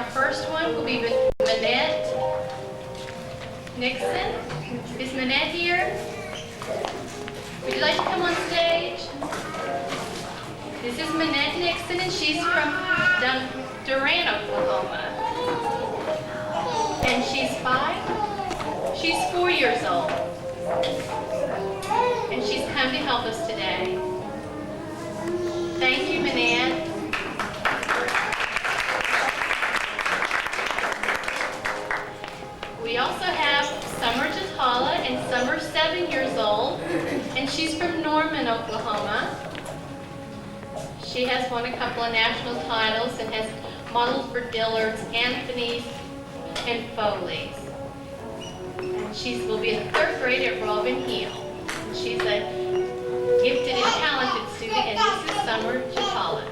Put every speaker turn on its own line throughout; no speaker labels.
our first one will be with Manette Nixon. Is Manette here? Would you like to come on stage? This is Manette Nixon, and she's from Durant, Oklahoma. And she's 5. She's 4 years old. And she's come to help us today. Thank you, Manette. We also have Summer Jatala, and Summer's 7 years old, and she's from Norman, Oklahoma. She has won a couple of national titles and has modeled for Dillard's, Anthony's, and Foley's. And she will be in the 3rd grade at Robin Hill. She's a gifted and talented student, and this is Summer Jatala.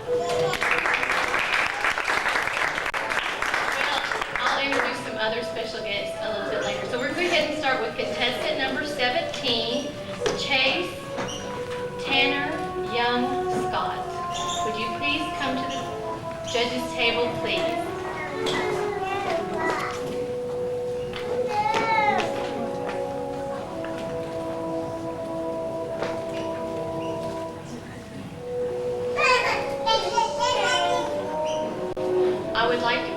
I'll introduce some other special guests a little bit later. So we're going to go ahead and start with contestant number 17, Chase Tanner Young Scott. Would you please come to the judges' table, please?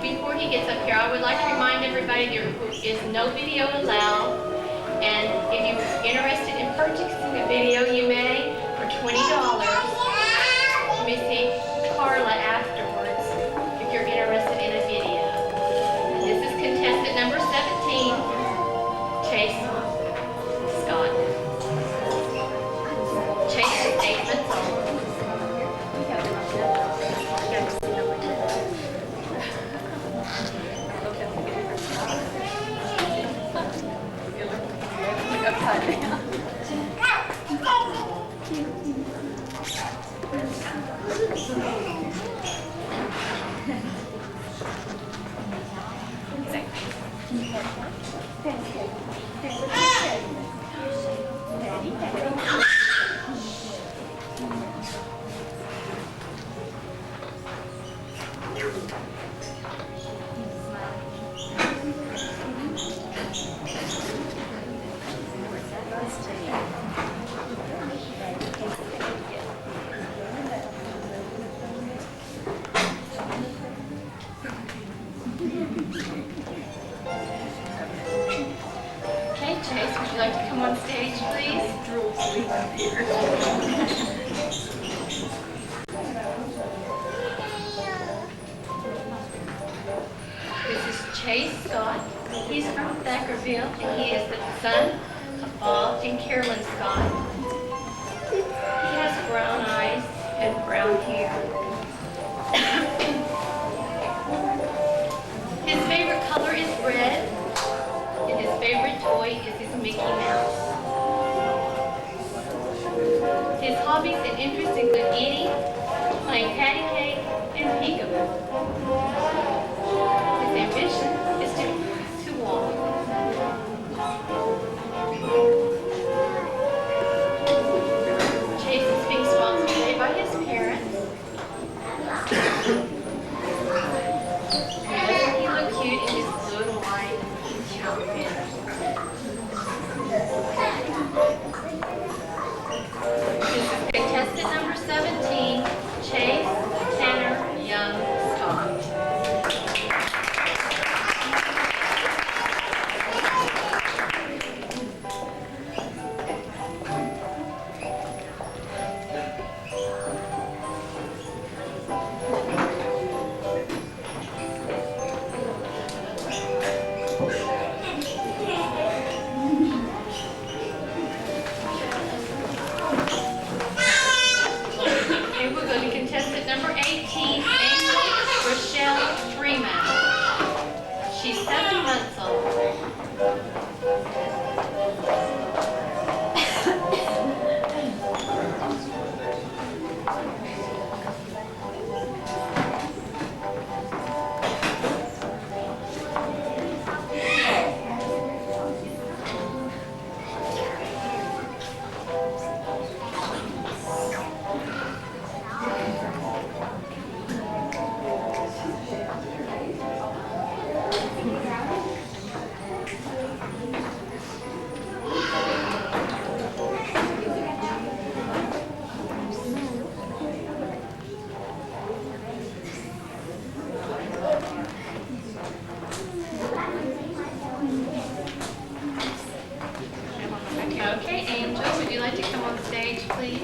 Before he gets up here, I would like to remind everybody there is no video allowed, and if you're interested in purchasing a video, you may for $20. You may see Carla afterwards if you're interested in a video. This is contestant number 17, Chase Scott. Chase is 8 months old. Chase, would you like to come on stage, please? This is Chase Scott. He's from Thackerville, and he is the son of Bob and Carolyn Scott. He has brown eyes and brown hair. His favorite color is red. His favorite toy is his Mickey Mouse. His hobbies and interests include eating, playing patty cake, and peekaboo. His ambition is to walk. Chase is being sponsored today by his parents. Doesn't he look cute in his blue and white outfit? This is contestant number 17, Chase stage, please.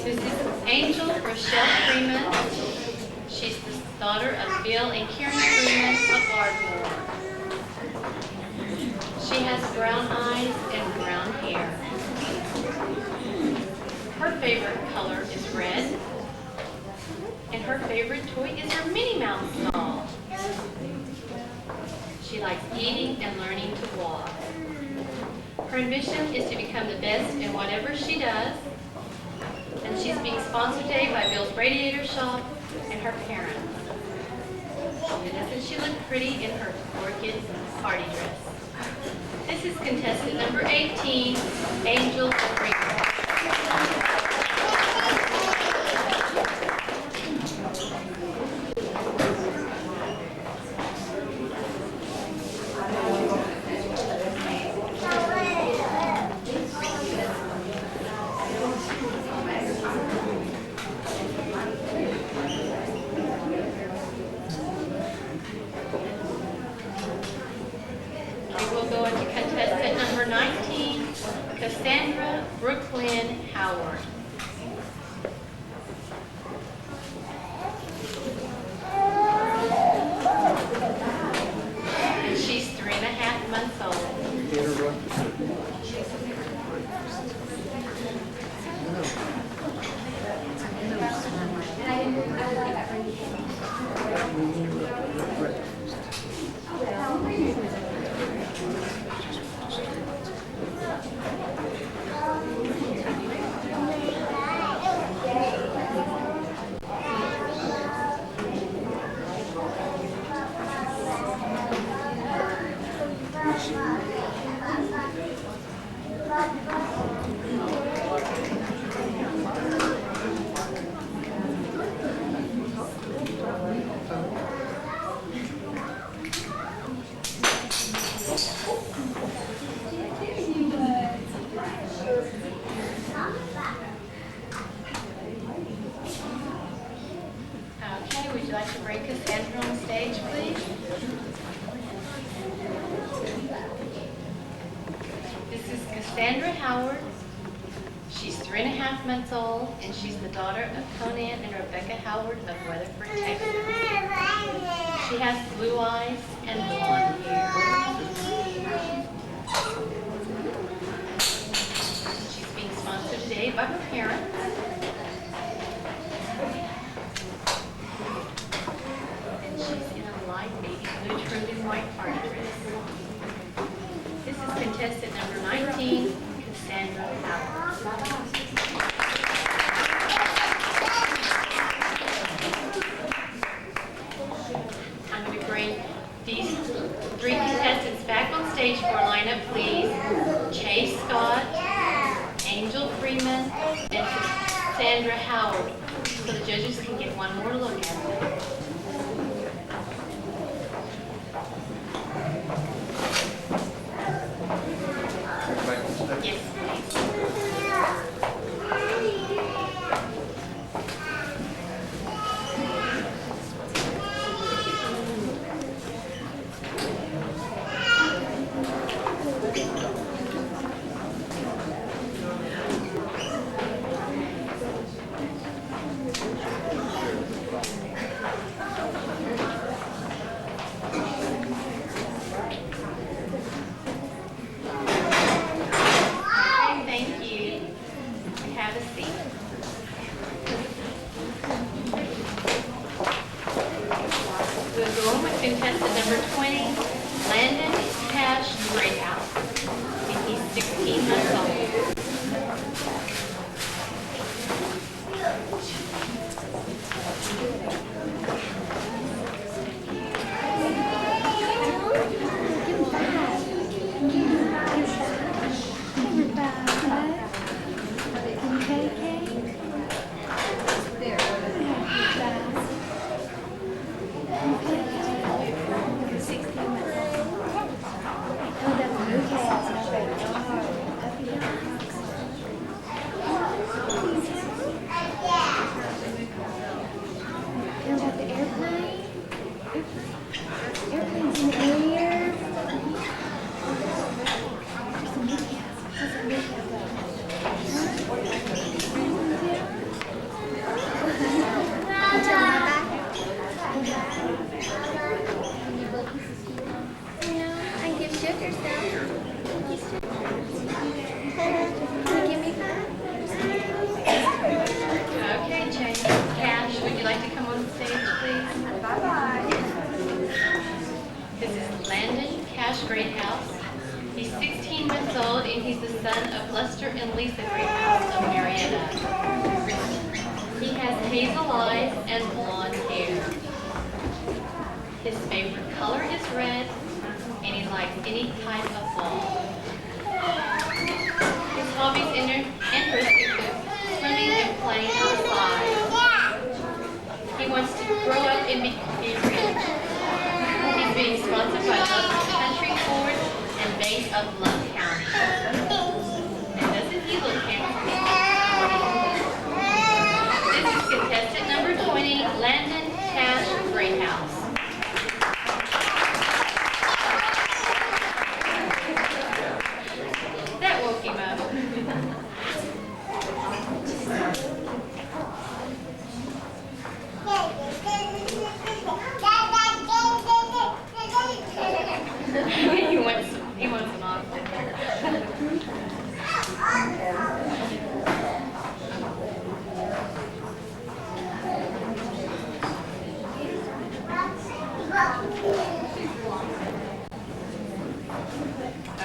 This is Angel Rochelle Freeman. She's the daughter of Bill and Karen Freeman of Ardmore. She has brown eyes and brown hair. Her favorite color is red. And her favorite toy is her Minnie Mouse doll. She likes eating and learning to walk. Her ambition is to become the best in whatever she does. And she's being sponsored today by Bill's Radiator Shop and her parents. And doesn't she look pretty in her orchid party dress? This is contestant number 18, Angel Freeman. We'll go into contestant number 19, Cassandra Brooklyn Howard. And she's 3.5 months old. Okay, would you like to bring Cassandra on stage, please? This is Cassandra Howard. She's 3.5 months old, and she's the daughter of Conan and Rebecca Howard of Weatherford, Texas. She has blue eyes and blonde hair. She's being sponsored today by her parents. And she's in a light baby blue trimmed in white party dress. This is contestant number 19, Cassandra Howard. I'm going to bring these 3 contestants back on stage for a lineup, please. Chase Scott, Angel Freeman, and Cassandra Howard, so the judges can get one more look at them. Yes, please. Contestant number 20, Landon Cash Greathouse. And he's 16 months old.
Airplanes in the air.
Greathouse. He's 16 months old, and he's the son of Lester and Lisa Greathouse of Marietta. He has hazel eyes and blonde hair. His favorite color is red, and he likes any type of ball. His hobbies and interests include swimming and playing outside. He wants to grow up and be rich. He's being sponsored by Love Country Ford and base of Love County. And doesn't he look handsome? This is contestant number 20, Landon Cash Greathouse. That woke him up. he wants an oxygen.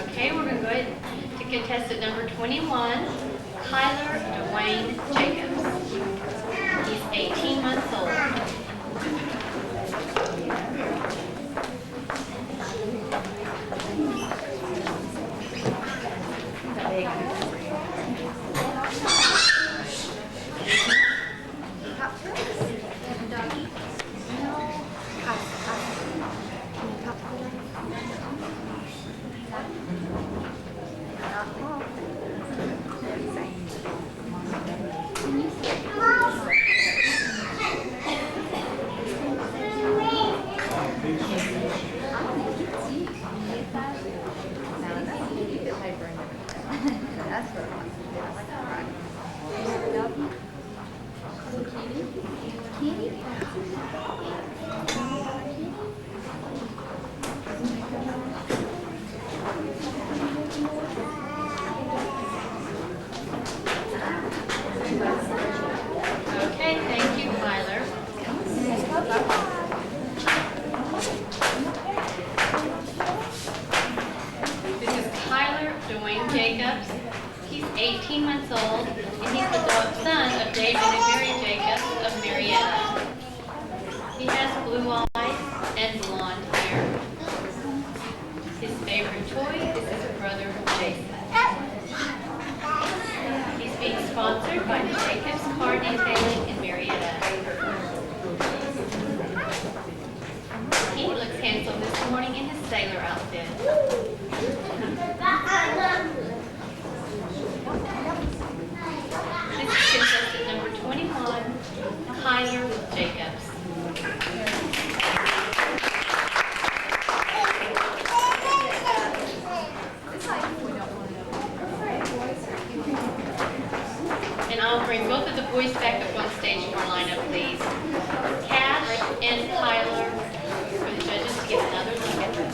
Okay, we're going to go ahead to contestant number 21, Tyler Dwayne Jacobs. He's 18 months old. Okay, thank you, Tyler. This is Tyler Dwayne Jacobs. He's 18 months old, and he's the son of David and Mary Jacobs of Marietta. He has blue eyes and blonde hair. His favorite toy is his brother Jason. He's being sponsored by the Jacobs Car Detailing in Marietta. He looks handsome this morning in his sailor outfit. This is contestant number 21, Tyler Jacobs. And I'll bring both of the boys back up on stage for our lineup, please. Cash and Tyler, for the judges to get another look at them.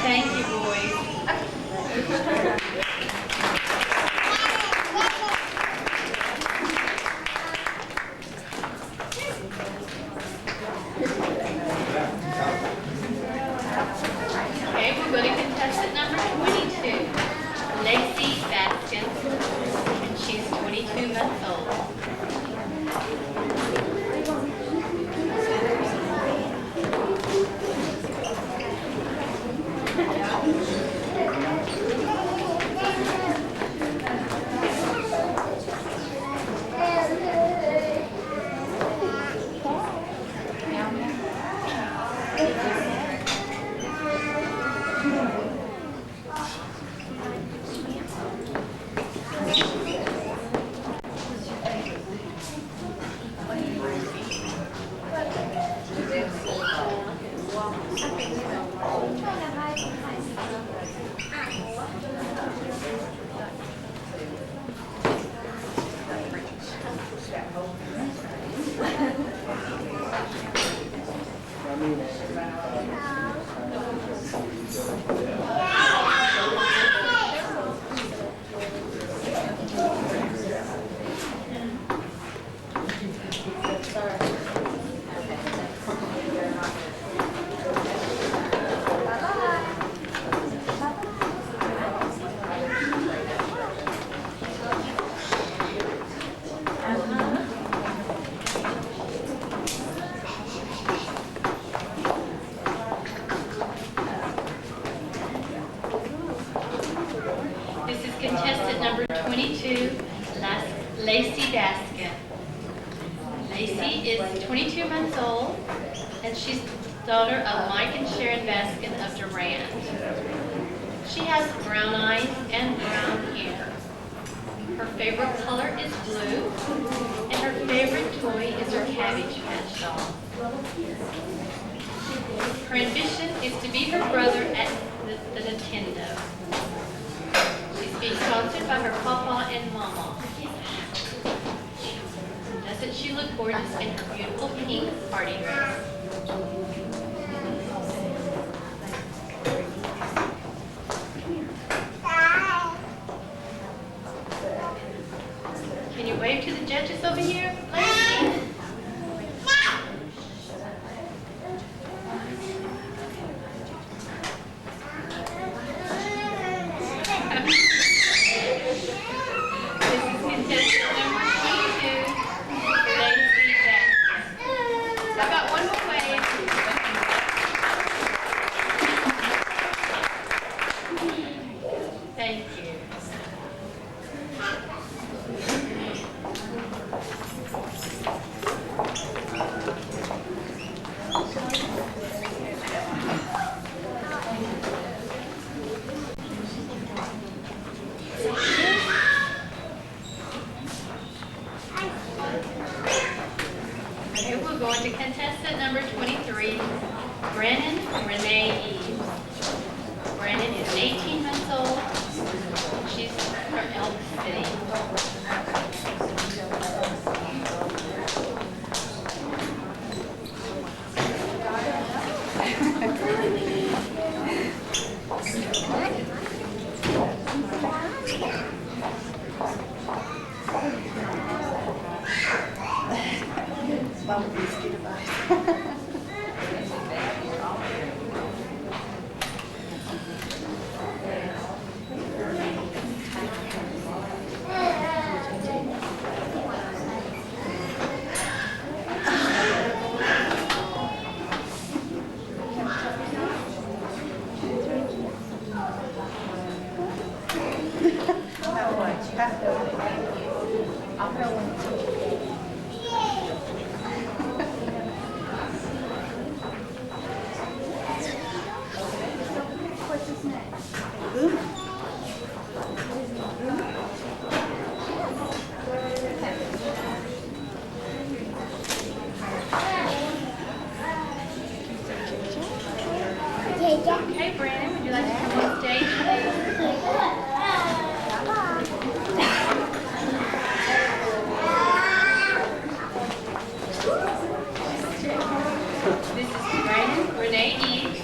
Thank you, boys. Okay, we'll go to contestant number 22, Lacey Baskins, and she's 22 months old. This is contestant number 22, Lacey Baskin. Lacey is 22 months old, and she's the daughter of Mike and Sharon Baskin of Durand. She has brown eyes and brown hair. Her favorite color is blue, and her favorite toy is her Cabbage Patch doll. Her ambition is to be her brother at the Nintendo. She's being sponsored by her papa and mama. Doesn't she look gorgeous in her beautiful pink party dress? Can you wave to the judges over here, Lacey? Thank you. Okay, we'll go on to contestant number 23, Brennan Renee Eves. Brennan is 18 months old. She's from Elk City. Okay, Brandon, would you like to come on stage, please? This is Brandon Renee Eves.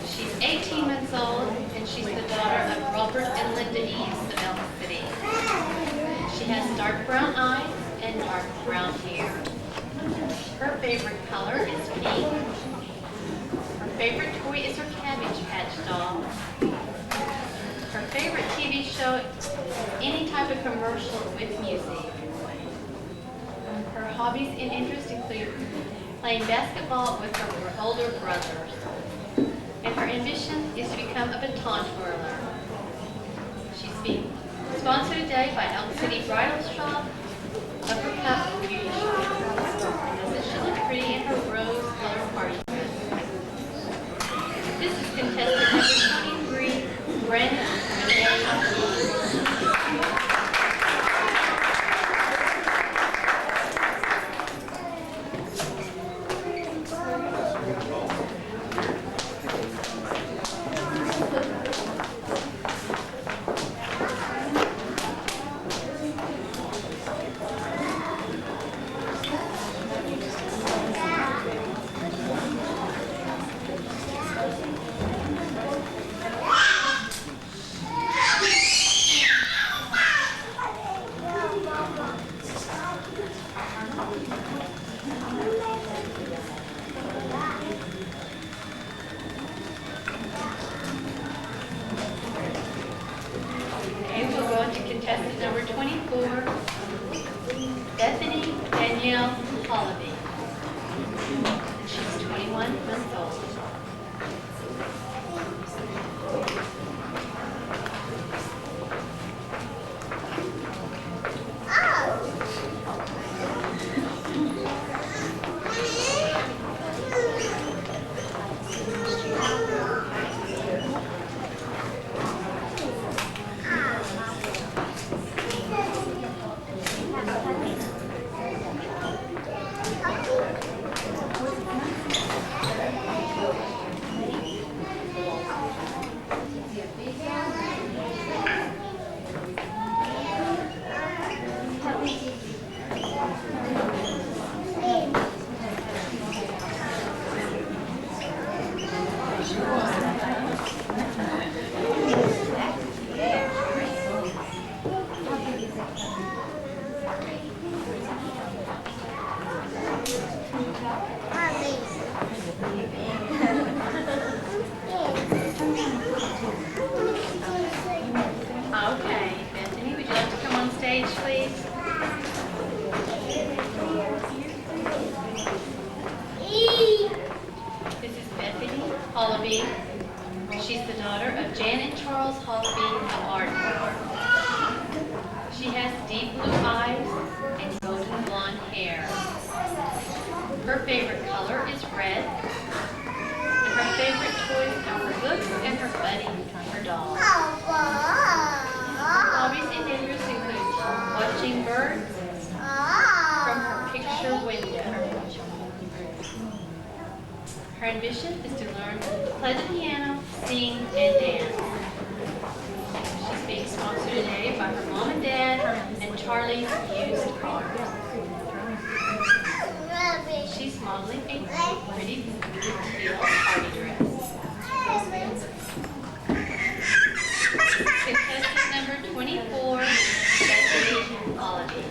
She's 18 months old, and she's the daughter of Robert and Linda Eves of Elk City. She has dark brown eyes and dark brown hair. Her favorite color is pink. Her favorite toy is her Cabbage Patch doll. Her favorite TV show is any type of commercial with music. Her hobbies and interests include playing basketball with her older brothers. And her ambition is to become a baton twirler. She's being sponsored today by Elk City Bridal Shop, Upper Cup Beauty Shop. And doesn't she look pretty in her rose-colored party dress? This is contestant number 23, Brandon Renee. Hollaby. She's 21 months old. Okay, Bethany, would you like to come on stage, please? This is Bethany Hollaby. She's the daughter of Jan and Charles Hollaby of Ardmore. She has deep blue eyes and golden blonde hair. Her favorite color is red. And her favorite toys are her books and her buddy, her doll. Hobbies and interests include watching birds from her picture window. Her ambition is to learn to play the piano, sing, and dance. She's being sponsored today by her mom and dad and Charlie's used cars. She's modeling a pretty teal party dress. Contestant number 24, Bethany Hollaby.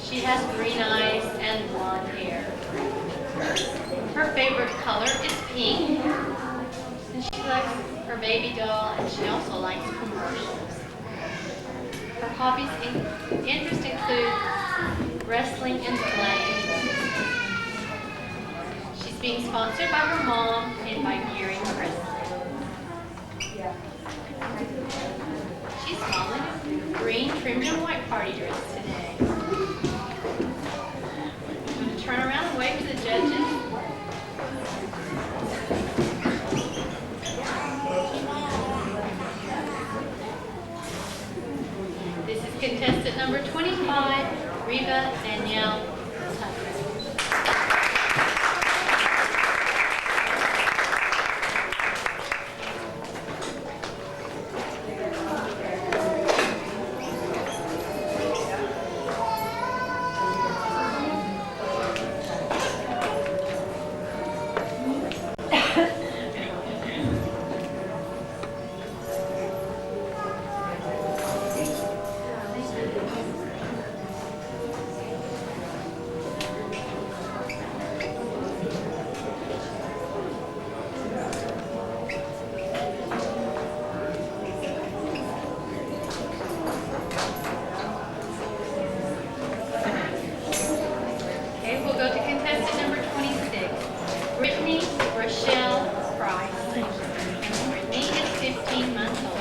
She has green eyes and blonde hair. Her favorite color is pink. And she likes her baby doll, and she also likes commercials. Her hobbies and interests include wrestling and playing. She's being sponsored by her mom and by Gearing Wrestling. She's modeling a green trimmed and white party dress today. I'm going to turn around and wave to the judges. This is contestant number 25, Reva Danielle Tucker. Okay, we'll go to contestant number 26, Brittany Rochelle Price. And Brittany is 15 months old.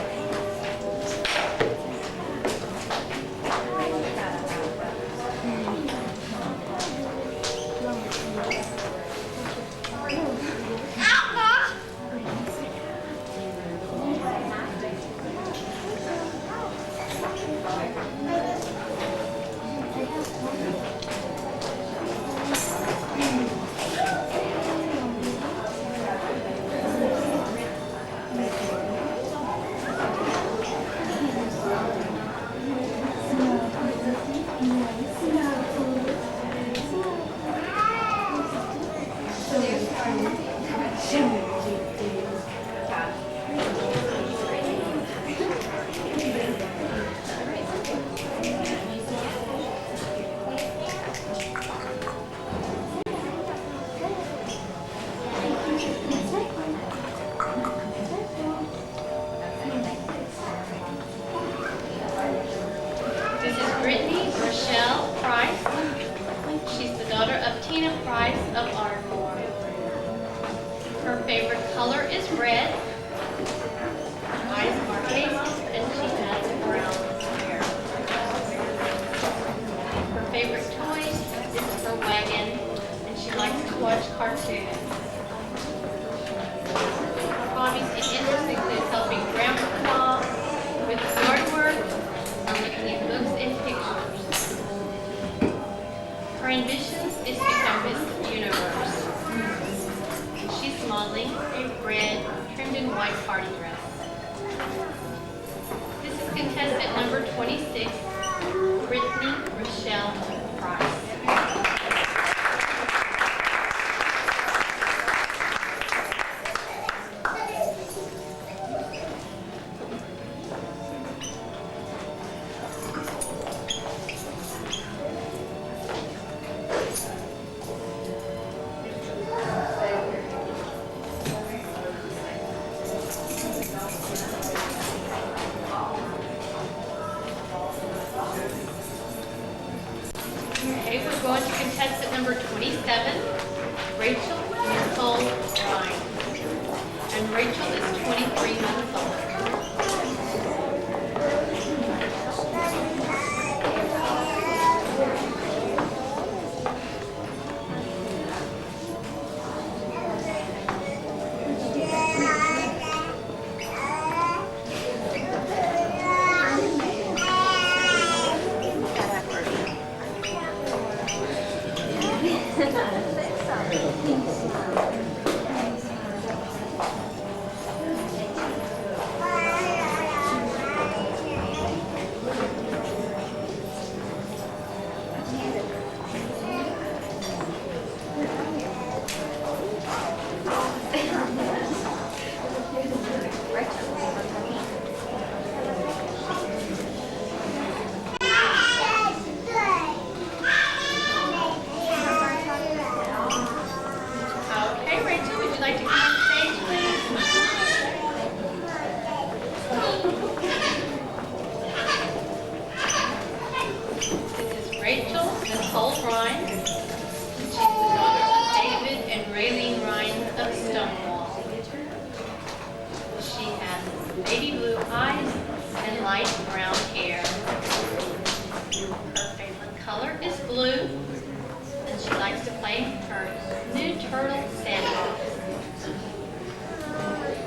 This is Brittany Rochelle Price. She's the daughter of Tina Price of Ardmore. Her favorite color is red. Her eyes are hazel and she has brown hair. Her favorite toy is her wagon and she likes to watch cartoons. Her hobbies and interests include helping grandpa with yard work and looking at books and pictures. Her ambitions is to become Miss Universe. She's modeling a red, trimmed in white party dress. This is contestant number 26, Brittany Rochelle Price. Okay, we're going to contestant number 27, Rachel Nicole Ryan. And Rachel is 23 months old. Okay, Rachel, would you like to come on stage, please? This is Rachel Nicole Ryan. She's the daughter of David and Raylene Ryan of Stonewall. She has baby blue eyes and light brown hair. Her favorite color is blue, and she likes to play her new turtle sandbox.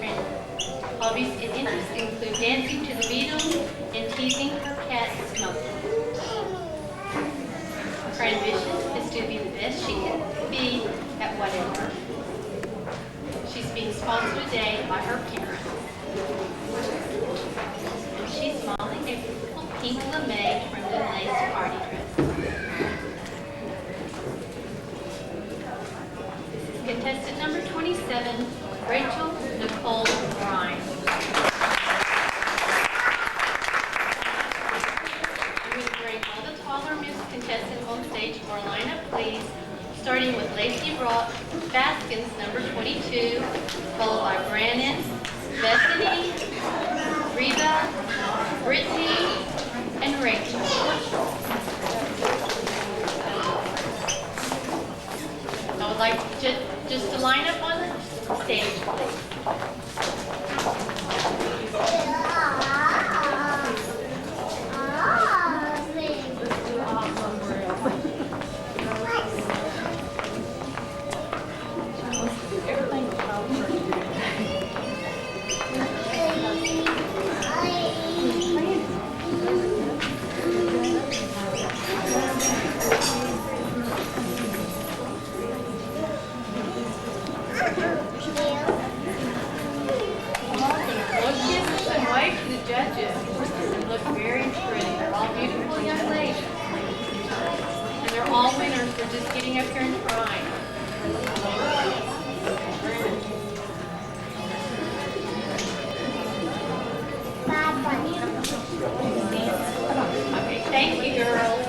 Her hobbies and interests include dancing to the Beatles and teasing her cat Smokey. Her ambition is to be the best she can be at whatever. She's being sponsored today by her parents. And she's modeling a beautiful pink lame trimmed in lace party dress. This is contestant number 27, Rachel Nicole Brine. I'm going to bring all the taller Miss contestants on stage for a lineup, please. Starting with Lacey Baskins, number 22, followed by Brandon, Bethany, Reba, Brittany, and Rachel. I would like just to line up on the stage, please. Just getting up here and crying. Okay, thank you, girls.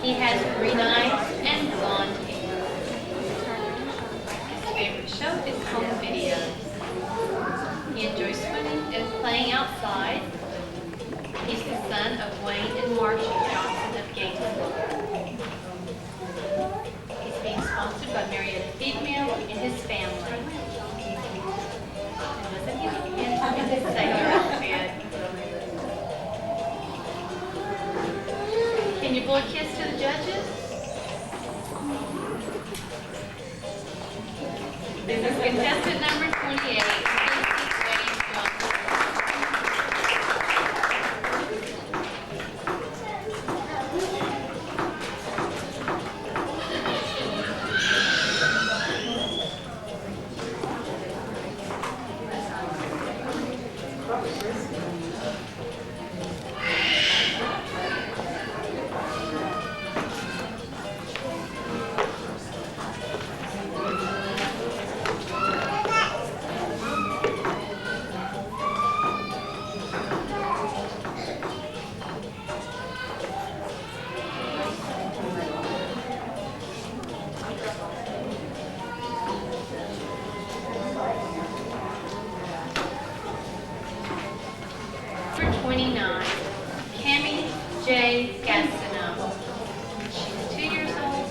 He has green eyes and blonde hair. His favorite show is home videos. He enjoys swimming and playing outside. He's the son of Wayne and Marshall Johnson of Gainesville. He's being sponsored by Marietta Feed Mill and his family. And listen, in his sailor outfit. Can you blow a kiss to the judges? This is contestant number 28. Number 29, Cammie J. Gastineau. She's 2 years old.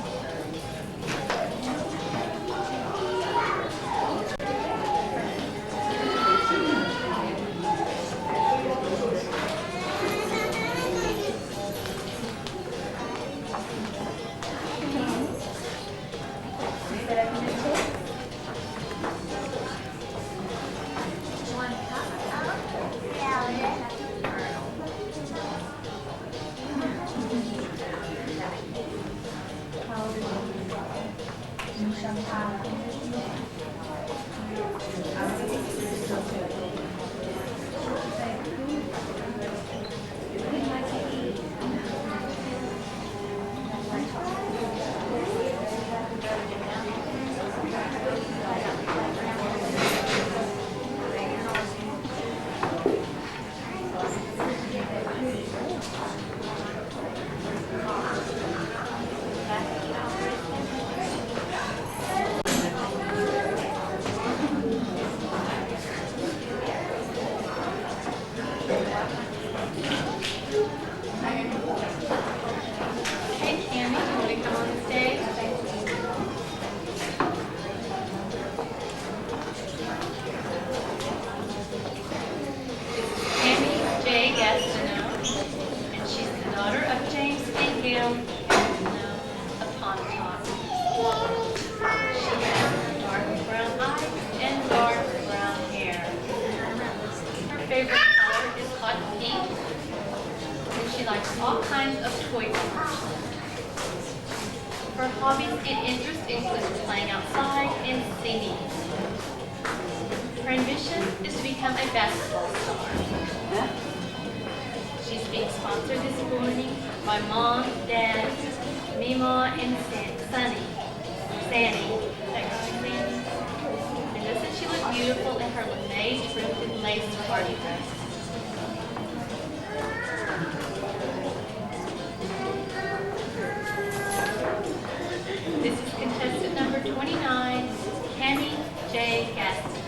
and interests include playing outside and singing. Her ambition is to become a basketball star. She's being sponsored this morning by Mom, Dad, Mima, and Sunny. Sandy. Is that right, Sandy? And doesn't she look beautiful in her lace printed lace party dress? This is contestant number 29, Cammie J. Gastineau.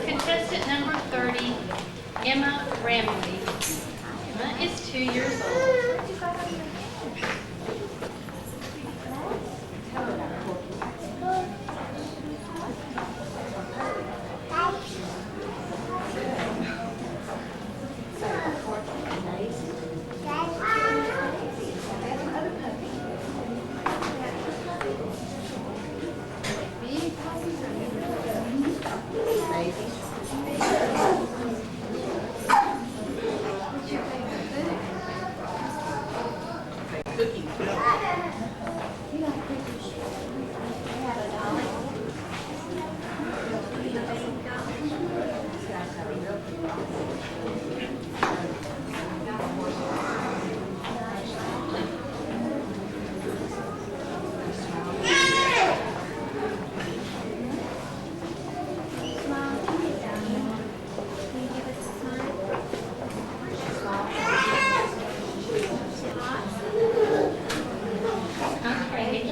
Contestant number 30, Emma Ramsey. Emma is 2 years old.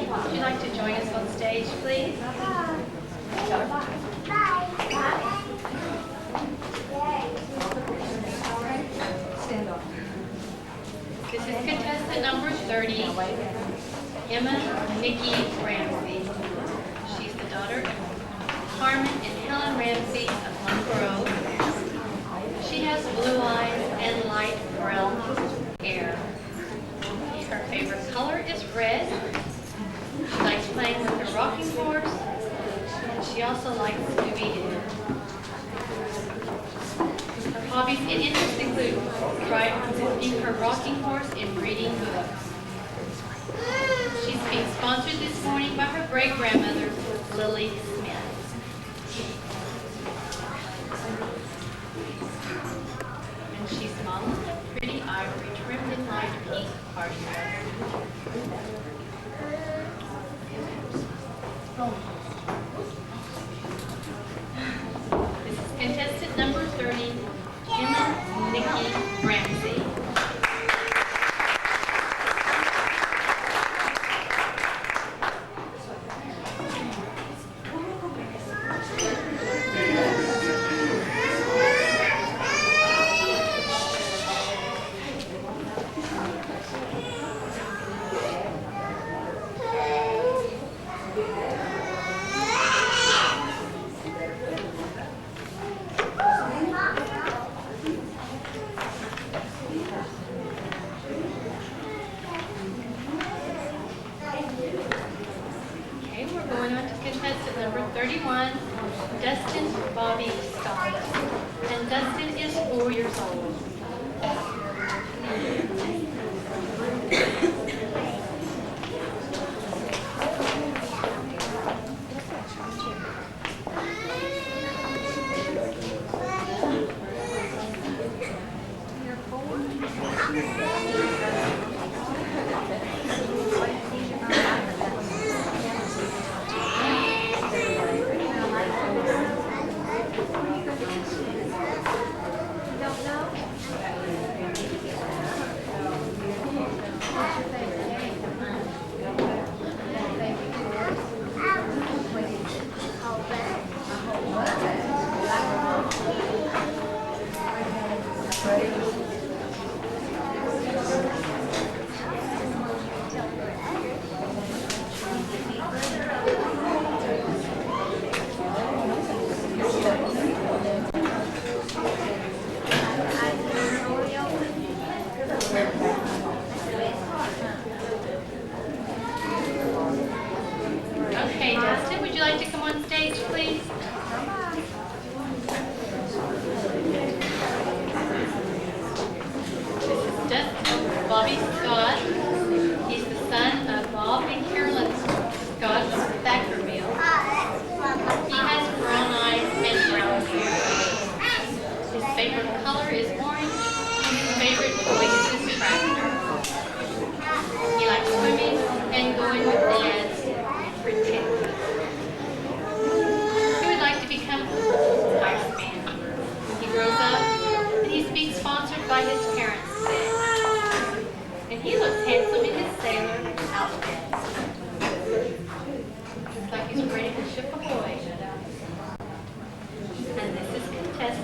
Would you like to join us on stage, please? This is contestant number 30, Emma Nikki Ramsey. She's the daughter of Carmen and Helen Ramsey of Plum Grove. She has blue eyes and light brown hair. Her favorite color is red. She likes playing with her rocking horse, and she also likes Scooby-Doo. Her hobbies and interests include riding her rocking horse and reading books. She's being sponsored this morning by her great-grandmother, Lily Smith. And she's modeled a pretty ivory trimmed in light pink party dress. This is contestant number 30, Emma Nikki Ramsey. Contestant number 31, Dustin Bobby Scott. And Dustin is 4 years old.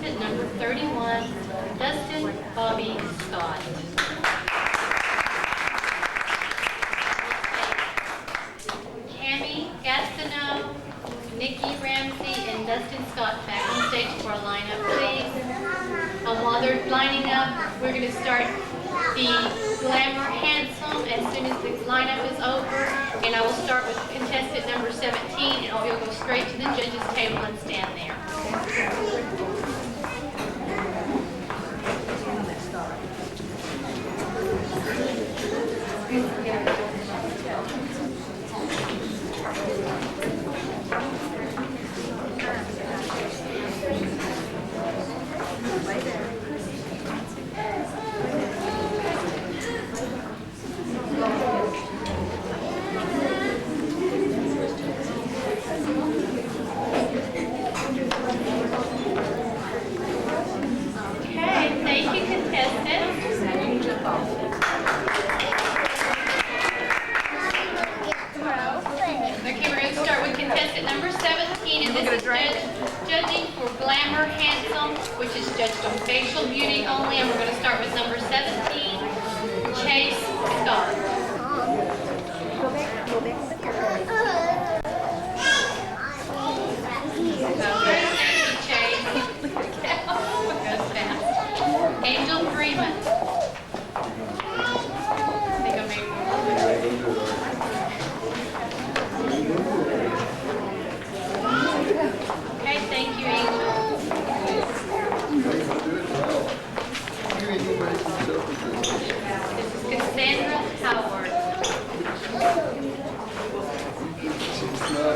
contestant number 31, Dustin Bobby Scott. Cami Gastineau, Nikki Ramsey, and Dustin Scott back on stage for a lineup, please. While they're lining up, we're going to start the Glamour Handsome as soon as the lineup is over, and I will start with contestant number 17, and you'll go straight to the judges' table and stand there. Judging for Glamour Handsome, which is judged on facial beauty only, and we're going to start with number 17, Chase Scott. Angel Freeman. Thank you, Angel. This is Cassandra Howard.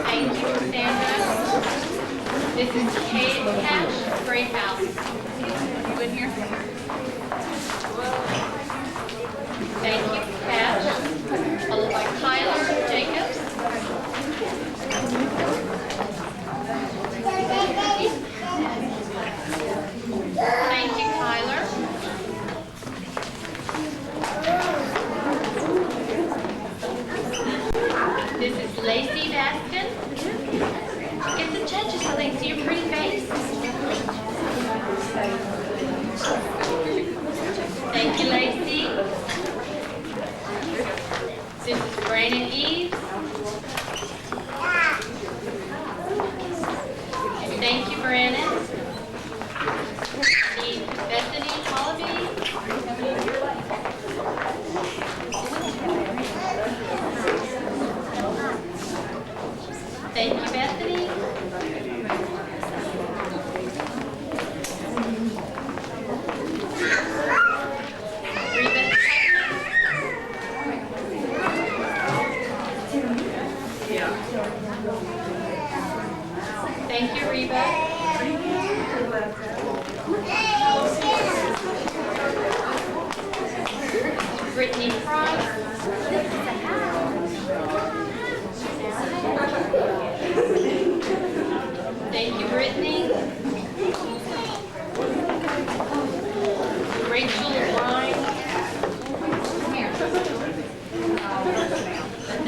Thank you, Cassandra. This is Kate Cash, Great House. You in here? Thank you, Cash. Followed by Tyler Jacobs. Thank you, Tyler. This is Lacey Baskin. Get the judges so they can see your pretty face. Thank you, Lacey. This is Brandon Eves. Thank you, Brandon. Bethany Hollaby. Thank you, Bethany. Reba. Thank you, Reba. Brittany Frost. Thank you, Brittany. Rachel Ryan.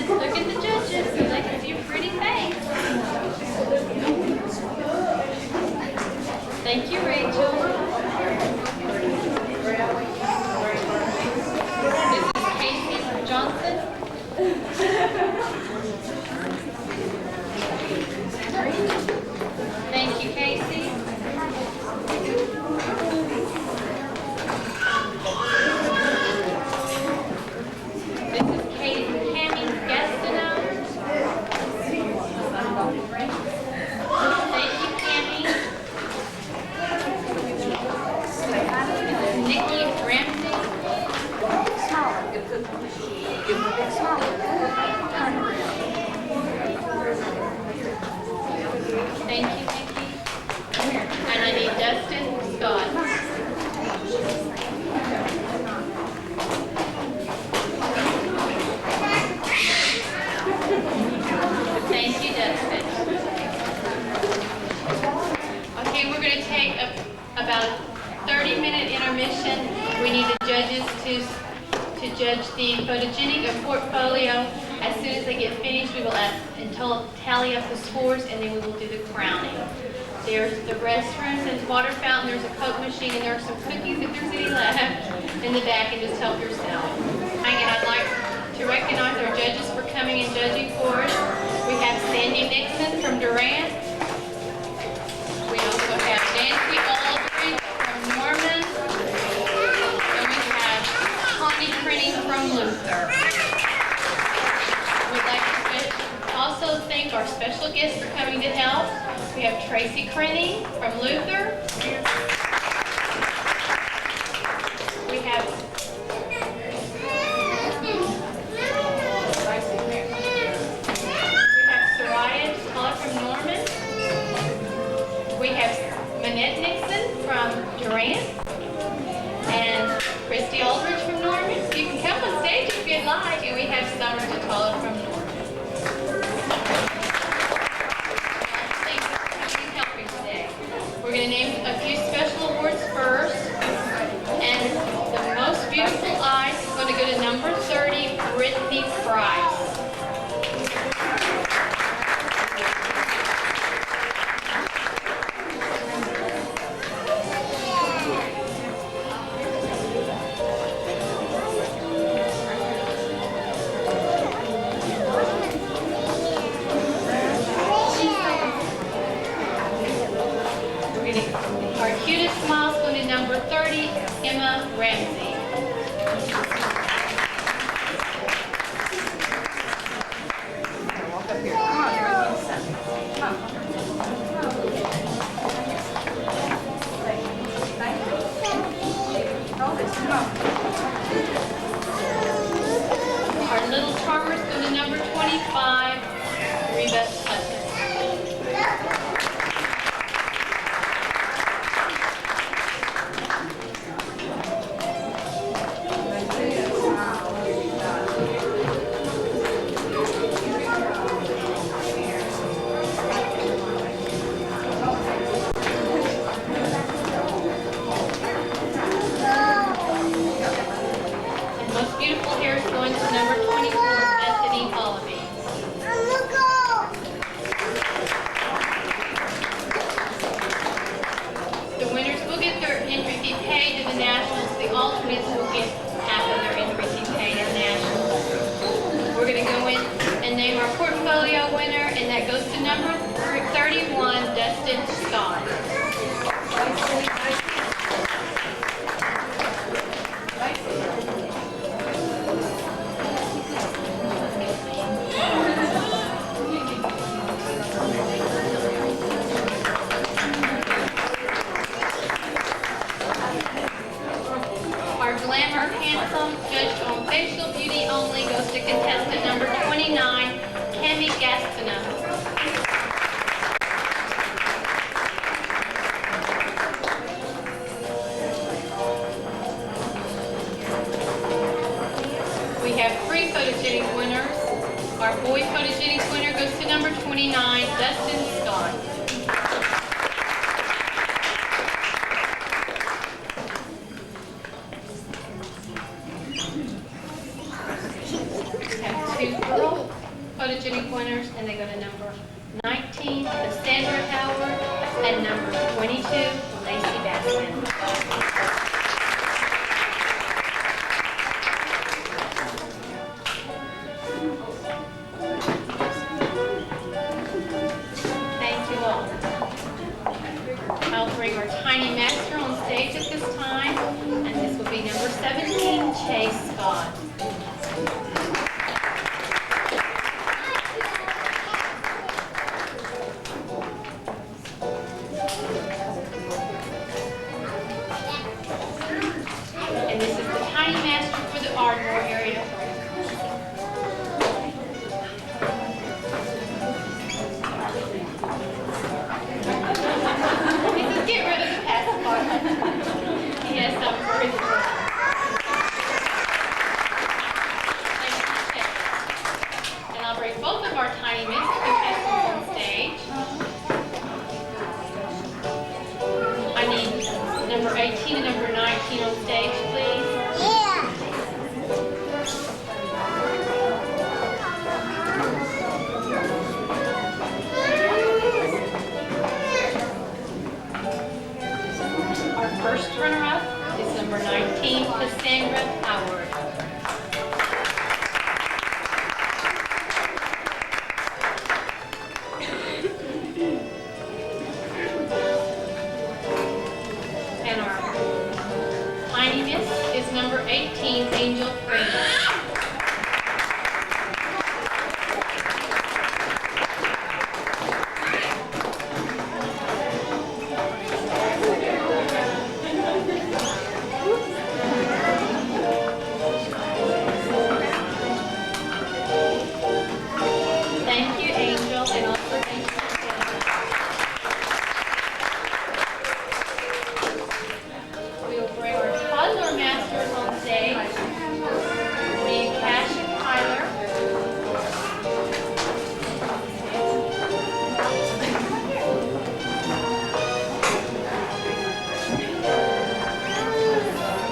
Look at the judges so they can see your pretty face. Thank you, Rachel. Johnson. Thank you, Casey. This is Cami Gastineau. Thank you, Cami. This is Nikki Ramsey. Thank you, Nikki. And I need Dustin Scott. Thank you, Dustin. Okay, we're going to take about a 30-minute intermission. We need the judges to judge the photogenic and portfolio. As soon as they get finished, we will tally up the scores, and then we will do the crowning. There's the restrooms and water fountain. There's a Coke machine, and there are some cookies if there's any left in the back, and just help yourself. And I'd like to recognize our judges for coming and judging for us. We have Sandy Nixon from Durant. We also have Nancy Aldridge from Norman. And we have Connie Printing from Luther. We'd like to also thank our special guests for coming to help. We have Tracy Crenny from Luther. We have Soraya Tala from Norman. We have Manette Nixon from Durant. And Christy Aldridge from Norman. You can come on stage if you'd like. And we have Summer Tatala from Norman. We're going to name a few special awards first, and the most beautiful eyes is going to go to number 30, Brittany Price. Our cutest smile is going to number 30, Emma Ramsey.
Walk up here. Come on, you're in the center. Come on.
Our little charmer is going to number 25, Reba Hudson. Beautiful hair is going to number 24, Bethany Hollaby. The winners will get their entry fee paid to the Nationals. The alternates will get half of their entry fee paid in Nationals. We're going to go in and name our portfolio winner, and that goes to number 31, Dustin Scott. Glamour Handsome, judged on facial beauty only, goes to contestant number 29, Cami Gaspina. We have 3 photogenic winners. Our boy photogenic winner goes to number 29, Dustin Scott. Girl photogenic winners, and they go to number 19, Cassandra Howard, and number 22, Lacey Baskin. Thank you all. I'll bring our tiny master on stage at this time, and this will be number 17, Chase Scott. And this is the tiny master for the Ardmore area. He says, get rid of the pacifier. He has some for his work. And I'll bring both of our tiny Mr. contestants on stage. I need number 18 and number 19 on stage, please. first runner-up is number 19, Cassandra Howard. And our tiny miss is number 18, Angel Fraser. Thank you, Angel, and also thank you, Jenna. We will bring our toddler masters on stage. We Cash and Tyler.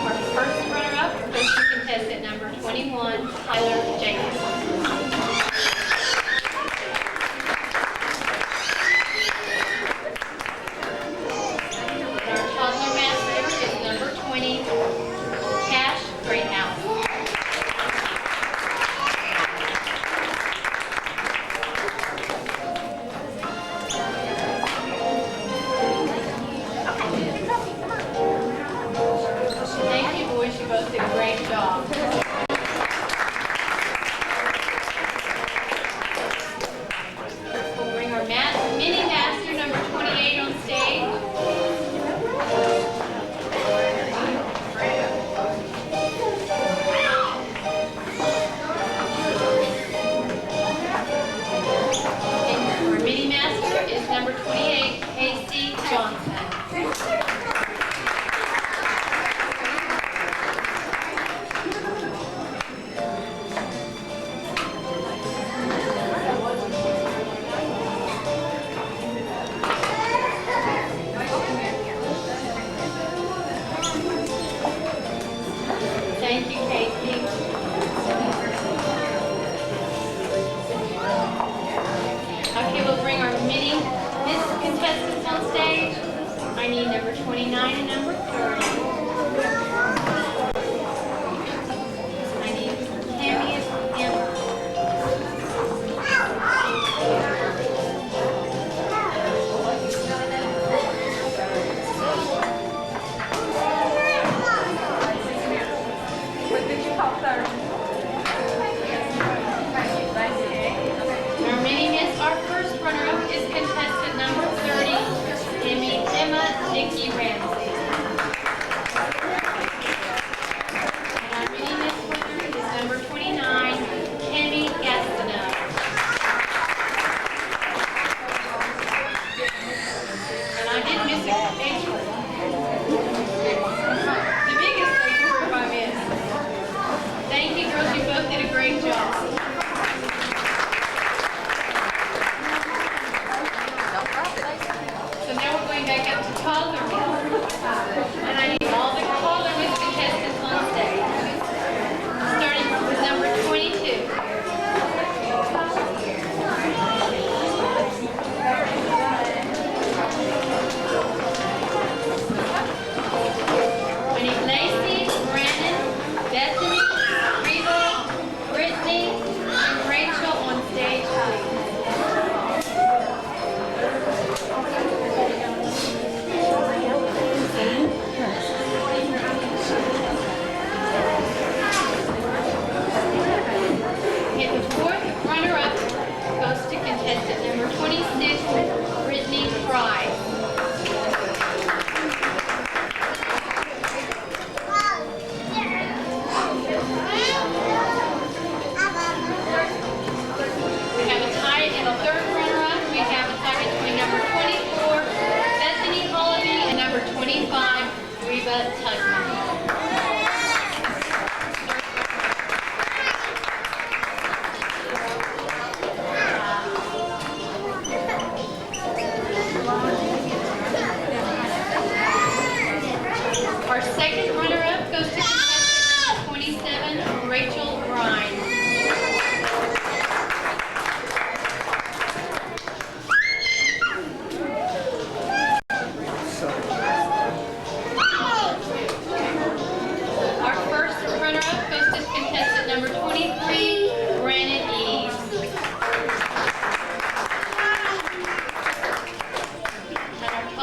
Our first runner-up goes to contestant number 21, Tyler Jacobs. Our toddler master is number 20, Cash Greathouse. Thank you, boys. You both did a great job. We'll bring our mini master number 28 on stage. And our mini master is number 28, Casey Johnson. Thank you, Casey. Okay, we'll bring our mini Miss contestants on stage. I need number 29 and number 30. I need Tammy and Emma.
What did you call third?
Our mini miss, our first runner-up is contestant number 30, Emma Nikki Ramsey. And our mini miss winner is number 29, Tammy Gastineau. And I did miss a age group. The biggest age group I missed. Thank you, girls. You both did a great job. So now we're going back up to toddler miss. And I need all the toddler miss contestants on stage. Starting with number 22. I need Lacey, Brandon, Bethany, Reba, Brittany, and Rachel on stage, please.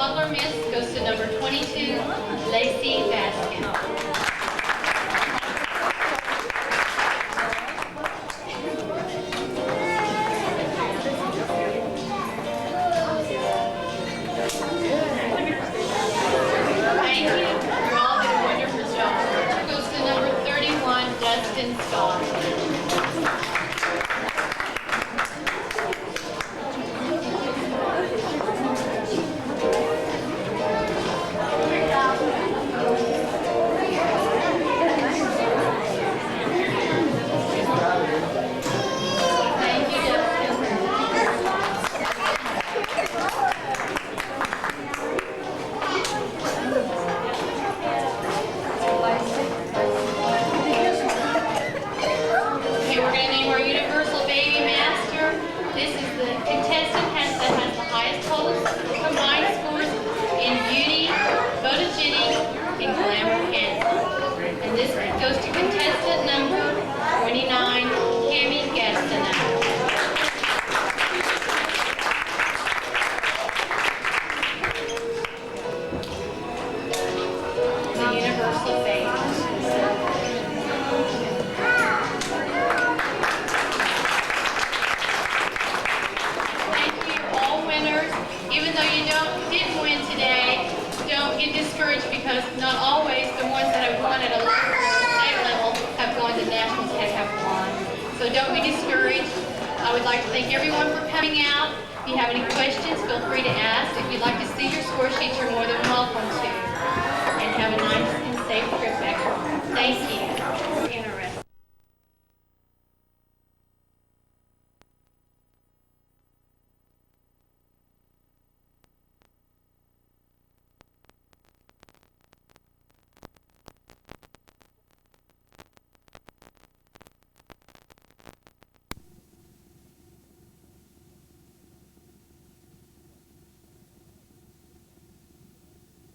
toddler miss goes to number 22, Lacey Baskin. Thank you. You all did a wonderful job. Goes to number 31, Dustin Scott. Thank you, Dustin. Okay, we're going to name our Universal Baby Master. This is the contestant that has the highest total combined scores in beauty, photogenic, and glamour candy. And this goes to contestant number 29, Kimmy Gastineau. The Universal Baby. Thank you, all winners. Even though you didn't win today, don't get discouraged because not always the ones that have won at a local or state level have gone to nationals and have won. So don't be discouraged. I would like to thank everyone for coming out. If you have any questions, feel free to ask. If you'd like to see your score sheets, you're more than welcome to. And have a nice and safe trip back home. Thank you. Interesting.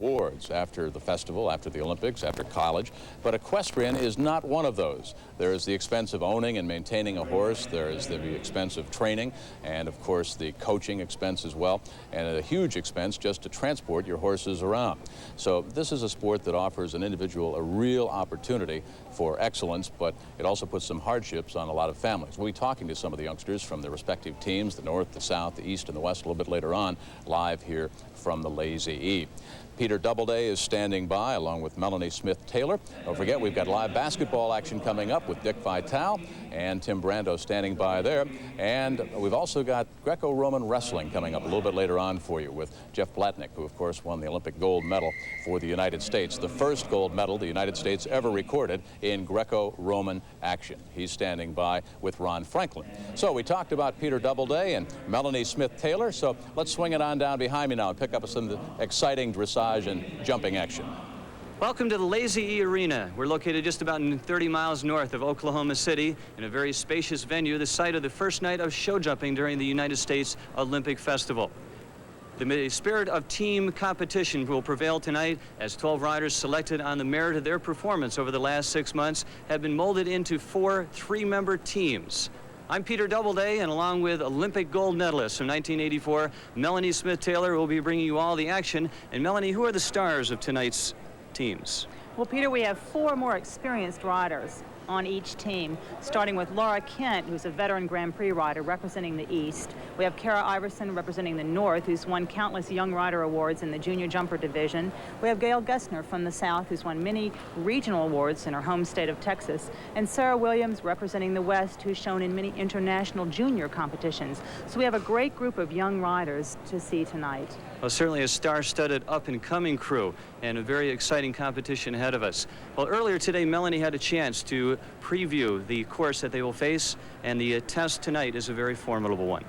Awards after the festival, after the Olympics, after college, but equestrian is not one of those. There is the expense of owning and maintaining a horse, there is the expense of training, and of course the coaching expense as well, and a huge expense just to transport your horses around. So this is a sport that offers an individual a real opportunity for excellence, but it also puts some hardships on a lot of families. We'll be talking to some of the youngsters from the respective teams, the North, the South, the East, and the West a little bit later on, live here from the Lazy E. Peter Doubleday is standing by along with Melanie Smith-Taylor. Don't forget, we've got live basketball action coming up with Dick Vitale and Tim Brando standing by there. And we've also got Greco-Roman wrestling coming up a little bit later on for you with Jeff Blatnick, who of course won the Olympic gold medal for the United States, the first gold medal the United States ever recorded in Greco-Roman action. He's standing by with Ron Franklin. So we talked about Peter Doubleday and Melanie Smith-Taylor, so let's swing it on down behind me now and pick up some of the exciting dressage and jumping action.
Welcome to the Lazy E Arena. We're located just about 30 miles north of Oklahoma City in a very spacious venue, the site of the first night of show jumping during the United States Olympic Festival. The spirit of team competition will prevail tonight as 12 riders selected on the merit of their performance over the last 6 months have been molded into 4 three-member teams. I'm Peter Doubleday, and along with Olympic gold medalist from 1984, Melanie Smith-Taylor, will be bringing you all the action. And Melanie, who are the stars of tonight's teams?
Well, Peter, we have 4 more experienced riders on each team, starting with Laura Kent, who's a veteran Grand Prix rider representing the East. We have Kara Iverson representing the North, who's won countless young rider awards in the junior jumper division. We have Gail Gessner from the South, who's won many regional awards in her home state of Texas. And Sarah Williams representing the West, who's shown in many international junior competitions. So we have a great group of young riders to see tonight.
Well, certainly a star-studded up-and-coming crew and a very exciting competition ahead of us. Well, earlier today, Melanie had a chance to preview the course that they will face, and the test tonight is a very formidable one.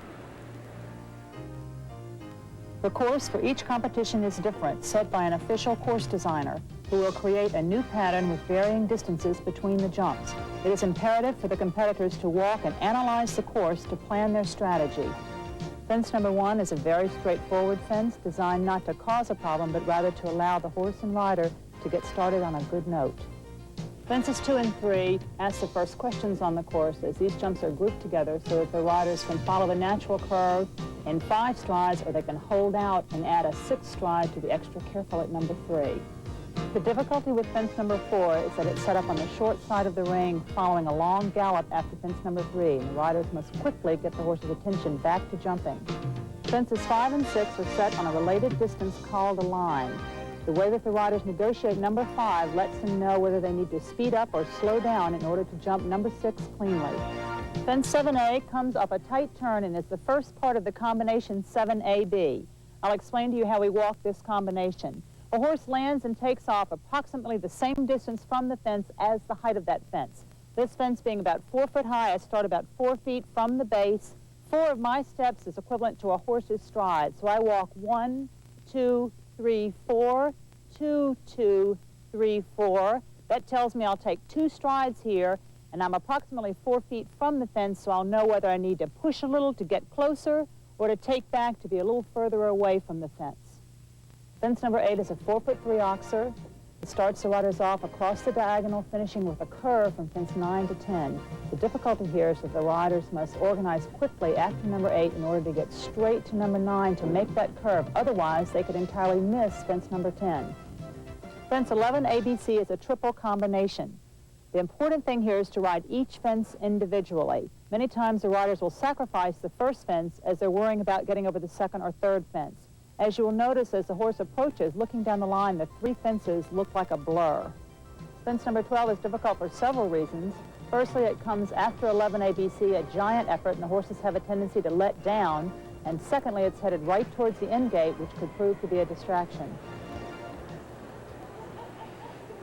The course for each competition is different, set by an official course designer who will create a new pattern with varying distances between the jumps. It is imperative for the competitors to walk and analyze the course to plan their strategy. Fence number 1 is a very straightforward fence designed not to cause a problem, but rather to allow the horse and rider to get started on a good note. Fences 2 and 3 ask the first questions on the course as these jumps are grouped together so that the riders can follow the natural curve in 5 strides, or they can hold out and add a 6th stride to be extra careful at number 3. The difficulty with fence number 4 is that it's set up on the short side of the ring following a long gallop after fence number 3, and the riders must quickly get the horse's attention back to jumping. Fences 5 and 6 are set on a related distance called a line. The way that the riders negotiate number 5 lets them know whether they need to speed up or slow down in order to jump number 6 cleanly. Fence 7A comes up a tight turn and is the first part of the combination 7AB. I'll explain to you how we walk this combination. A horse lands and takes off approximately the same distance from the fence as the height of that fence. This fence being about 4 foot high, I start about 4 feet from the base. 4 of my steps is equivalent to a horse's stride. So I walk 1, 2, 3, 4, 2, 2, 3, 4. That tells me I'll take 2 strides here, and I'm approximately 4 feet from the fence, so I'll know whether I need to push a little to get closer or to take back to be a little further away from the fence. Fence number 8 is a 4'3" oxer. It starts the riders off across the diagonal, finishing with a curve from fence 9 to 10. The difficulty here is that the riders must organize quickly after number 8 in order to get straight to number 9 to make that curve. Otherwise, they could entirely miss fence number 10. Fence 11 ABC is a triple combination. The important thing here is to ride each fence individually. Many times the riders will sacrifice the first fence as they're worrying about getting over the second or third fence. As you will notice as the horse approaches, looking down the line, the 3 fences look like a blur. Fence number 12 is difficult for several reasons. Firstly, it comes after 11 ABC, a giant effort, and the horses have a tendency to let down. And secondly, it's headed right towards the end gate, which could prove to be a distraction.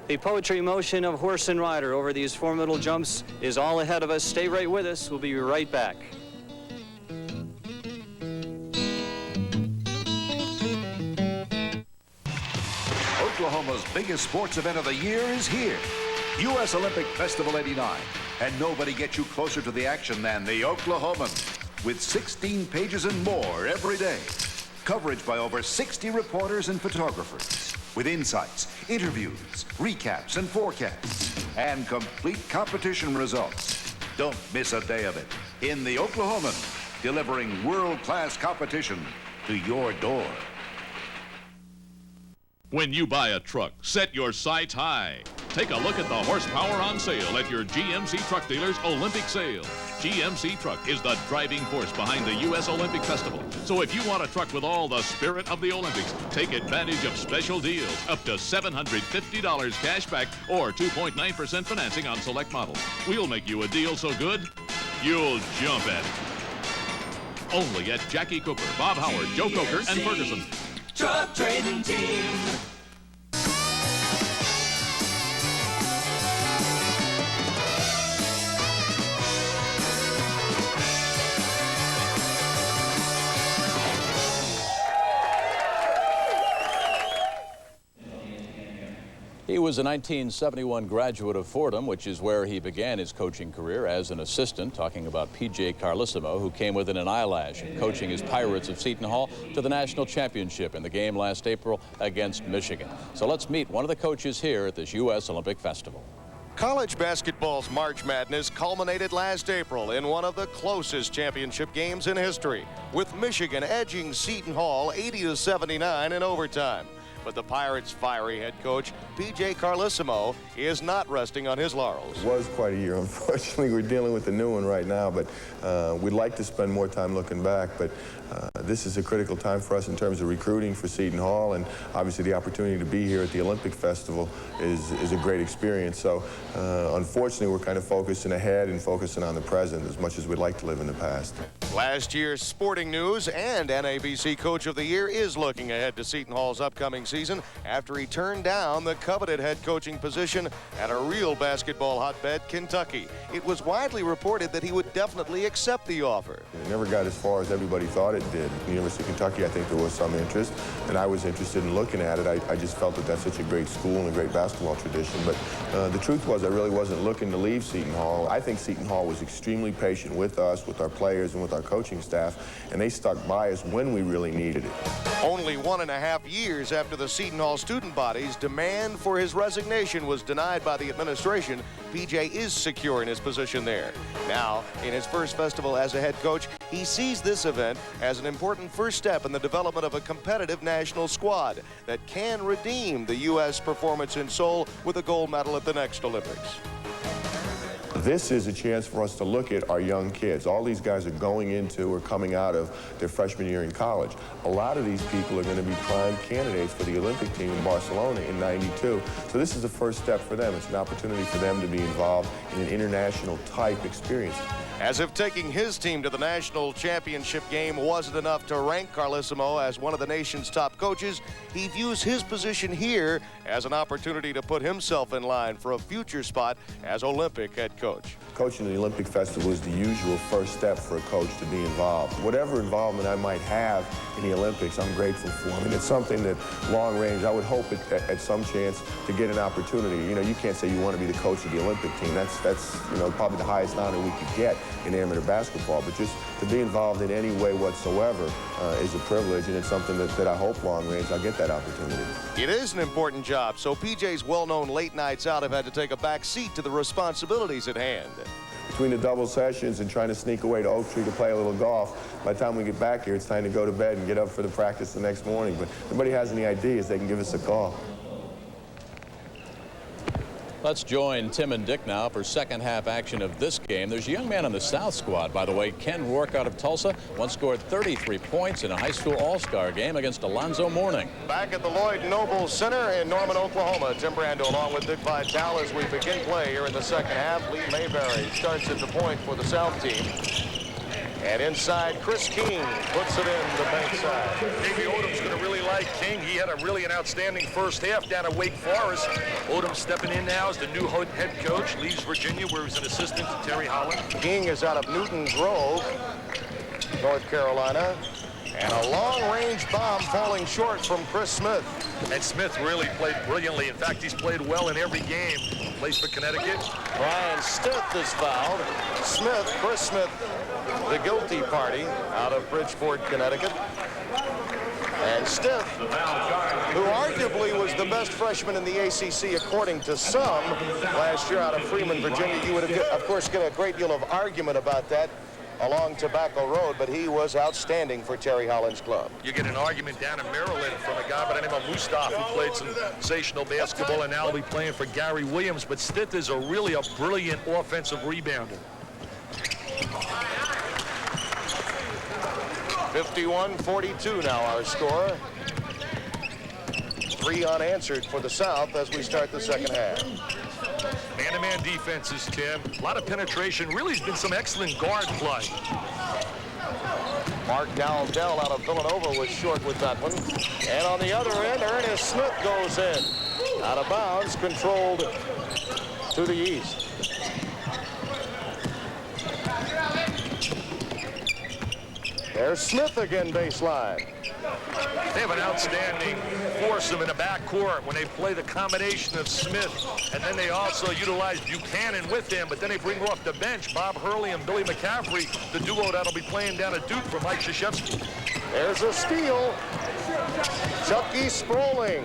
The poetry motion of horse and rider over these formidable jumps is all ahead of us. Stay right with us. We'll be right back.
Oklahoma's biggest sports event of the year is here. U.S. Olympic Festival 89. And nobody gets you closer to the action than the Oklahoman. With 16 pages and more every day. Coverage by over 60 reporters and photographers. With insights, interviews, recaps, and forecasts. And complete competition results. Don't miss a day of it. In the Oklahoman, delivering world-class competition to your door.
When you buy a truck, set your sights high. Take a look at the horsepower on sale at your GMC Truck Dealer's Olympic Sale. GMC Truck is the driving force behind the U.S. Olympic Festival. So if you want a truck with all the spirit of the Olympics, take advantage of special deals, up to $750 cash back or 2.9% financing on select models. We'll make you a deal so good, you'll jump at it. Only at Jackie Cooper, Bob Howard, Joe Coker, and Ferguson.
Truck Trading Team.
He was a 1971 graduate of Fordham, which is where he began his coaching career as an assistant, talking about P.J. Carlissimo, who came within an eyelash of coaching his Pirates of Seton Hall to the national championship in the game last April against Michigan. So let's meet one of the coaches here at this U.S. Olympic Festival.
College basketball's March Madness culminated last April in one of the closest championship games in history, with Michigan edging Seton Hall 80-79 in overtime. But the Pirates' fiery head coach, P.J. Carlissimo, is not resting on his laurels.
It was quite a year. Unfortunately, we're dealing with the new one right now, but we'd like to spend more time looking back. But this is a critical time for us in terms of recruiting for Seton Hall, and obviously the opportunity to be here at the Olympic Festival is a great experience. So unfortunately, we're kind of focusing ahead and focusing on the present as much as we'd like to live in the past.
Last year's Sporting News and NABC Coach of the Year is looking ahead to Seton Hall's upcoming season after he turned down the coveted head coaching position at a real basketball hotbed, Kentucky. It was widely reported that he would definitely accept the offer.
It never got as far as everybody thought it did. At the University of Kentucky, I think there was some interest, and I was interested in looking at it. I just felt that that's such a great school and a great basketball tradition. But the truth was I really wasn't looking to leave Seton Hall. I think Seton Hall was extremely patient with us, with our players, and with our coaching staff, and they stuck by us when we really needed it.
Only 1.5 years after the Seton Hall student body's demand for his resignation was denied by the administration, PJ is secure in his position there. Now, in his first festival as a head coach, he sees this event as an important first step in the development of a competitive national squad that can redeem the U.S. performance in Seoul with a gold medal at the next Olympics.
This is a chance for us to look at our young kids. All these guys are going into or coming out of their freshman year in college. A lot of these people are going to be prime candidates for the Olympic team in Barcelona in '92. So this is the first step for them. It's an opportunity for them to be involved in an international type experience.
As if taking his team to the national championship game wasn't enough to rank Carlesimo as one of the nation's top coaches, he views his position here as an opportunity to put himself in line for a future spot as Olympic head coach.
Coaching the Olympic Festival is the usual first step for a coach to be involved. Whatever involvement I might have in the Olympics, I'm grateful for. I mean, it's something that long range, I would hope at some chance to get an opportunity. You know, you can't say you want to be the coach of the Olympic team. That's you know, probably the highest honor we could get in amateur basketball, but just to be involved in any way whatsoever is a privilege, and it's something that I hope long range I'll get that opportunity.
It is an important job, so PJ's well-known late nights out have had to take a back seat to the responsibilities at hand.
Between the double sessions and trying to sneak away to Oak Tree to play a little golf, by the time we get back here, it's time to go to bed and get up for the practice the next morning. But if anybody has any ideas, they can give us a call.
Let's join Tim and Dick now for second half action of this game. There's a young man on the South squad, by the way, Ken Rourke out of Tulsa, once scored 33 points in a high school all-star game against Alonzo Mourning.
Back at the Lloyd Noble Center in Norman, Oklahoma, Tim Brando along with Dick Vitale as we begin play here in the second half. Lee Mayberry starts at the point for the South team. And inside, Chris King puts it in the bank side.
Davey Odom's going to really like King. He had an outstanding first half down at Wake Forest. Odom stepping in now as the new head coach, leaves Virginia where he's an assistant to Terry Holland.
King is out of Newton Grove, North Carolina. And a long-range bomb falling short from Chris Smith.
And Smith really played brilliantly. In fact, he's played well in every game. Plays for Connecticut.
Brian Stith is fouled. Chris Smith, the guilty party out of Bridgeport, Connecticut. And Stith, who arguably was the best freshman in the ACC according to some last year out of Freeman, Virginia. You would, of course, get a great deal of argument about that along Tobacco Road, but he was outstanding for Terry Holland's club.
You get an argument down in Maryland from a guy by the name of Mustaf who played sensational basketball and now will be playing for Gary Williams, but Stith is really a brilliant offensive rebounder.
51-42 now our score. 3 unanswered for the South as we start the second half.
Man-to-man defenses, Tim. A lot of penetration. Really has been some excellent guard play.
Mark Dowdell out of Villanova was short with that one. And on the other end, Ernest Smith goes in. Out of bounds, controlled to the east. There's Smith again baseline.
They have an outstanding foursome in the backcourt when they play the combination of Smith, and then they also utilize Buchanan with them, but then they bring off the bench Bob Hurley and Billy McCaffrey, the duo that'll be playing down at Duke for Mike Krzyzewski.
There's a steal. Chucky Sproling.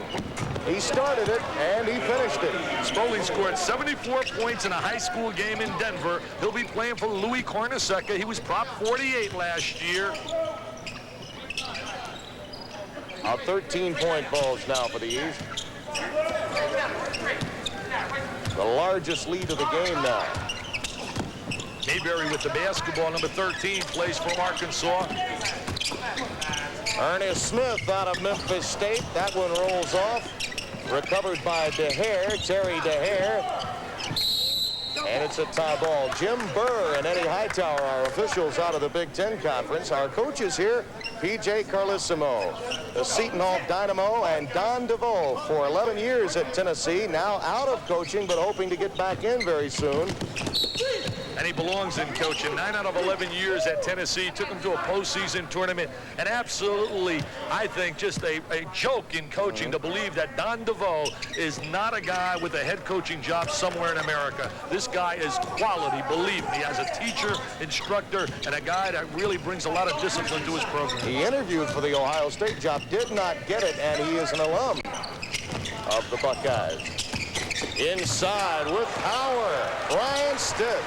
He started it, and he finished it.
Sproling scored 74 points in a high school game in Denver. He'll be playing for Louis Cornacecca. He was Prop 48 last year.
A 13-point bulge now for the East. The largest lead of the game now.
Mayberry with the basketball, number 13, plays from Arkansas.
Ernest Smith out of Memphis State. That one rolls off. Recovered by DeHare, Terry DeHare. And it's a tie ball. Jim Burr and Eddie Hightower, our officials out of the Big Ten Conference. Our coaches here, P.J. Carlesimo, the Seton Hall Dynamo, and Don DeVoe for 11 years at Tennessee, now out of coaching but hoping to get back in very soon.
and he belongs in coaching. 9 out of 11 years at Tennessee, took him to a postseason tournament, and absolutely, I think, just a joke in coaching to believe that Don DeVoe is not a guy with a head coaching job somewhere in America. This guy is quality, believe me, as a teacher, instructor, and a guy that really brings a lot of discipline to his program.
He interviewed for the Ohio State job, did not get it, and he is an alum of the Buckeyes. Inside with power, Brian Stitt.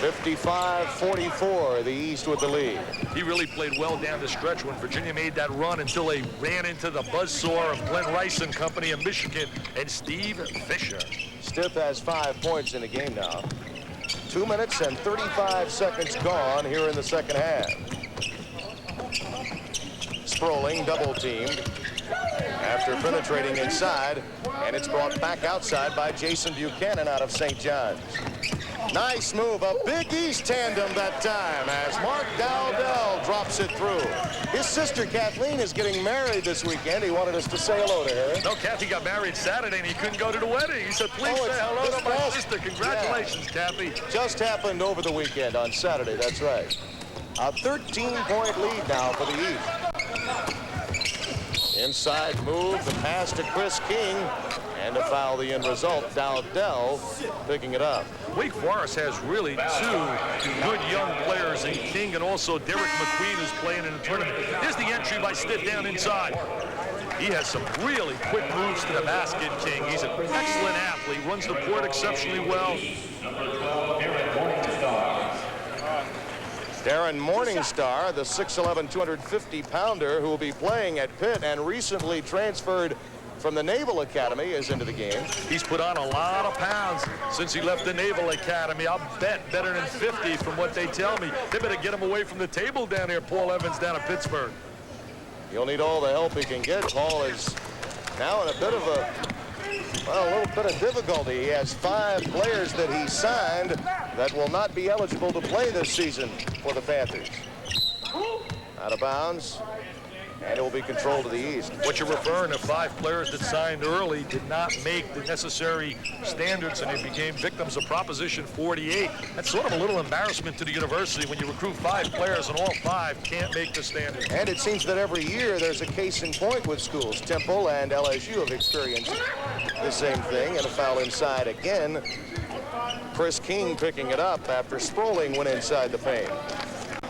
55-44, the East with the lead.
He really played well down the stretch when Virginia made that run until they ran into the buzzsaw of Glenn Rice and company of Michigan and Steve Fisher.
Stitt has 5 points in the game now. 2 minutes and 35 seconds gone here in the second half. Sproling double-teamed after penetrating inside, and it's brought back outside by Jason Buchanan out of St. John's. Nice move, a Big East tandem that time as Mark Dowdell drops it through. His sister Kathleen is getting married this weekend. He wanted us to say hello to her.
No, Kathy got married Saturday and he couldn't go to the wedding. He said, please say hello to my sister. Congratulations, Kathy.
Just happened over the weekend on Saturday, that's right. A 13-point lead now for the East. Inside move, the pass to Chris King, and a foul, the end result. Dowdell picking it up.
Wake Forest has really two good young players in King and also Derek McQueen, who's playing in the tournament. Here's the entry by Stitt down inside. He has some really quick moves to the basket, King. He's an excellent athlete, runs the court exceptionally well.
Darren Morningstar, the 6'11", 250-pounder who will be playing at Pitt and recently transferred from the Naval Academy, is into the game.
He's put on a lot of pounds since he left the Naval Academy. I'll bet better than 50 from what they tell me. They better get him away from the table down here, Paul Evans down at Pittsburgh.
He'll need all the help he can get. Paul is now in a bit of a little bit of difficulty. He has 5 players that he signed that will not be eligible to play this season for the Panthers. Out of bounds, and it will be controlled to the East.
What you're referring to, 5 players that signed early did not make the necessary standards, and they became victims of Proposition 48. That's sort of a little embarrassment to the university when you recruit 5 players and all 5 can't make the standard.
And it seems that every year there's a case in point with schools. Temple and LSU have experienced the same thing, and a foul inside again. Chris King picking it up after Sproling went inside the paint.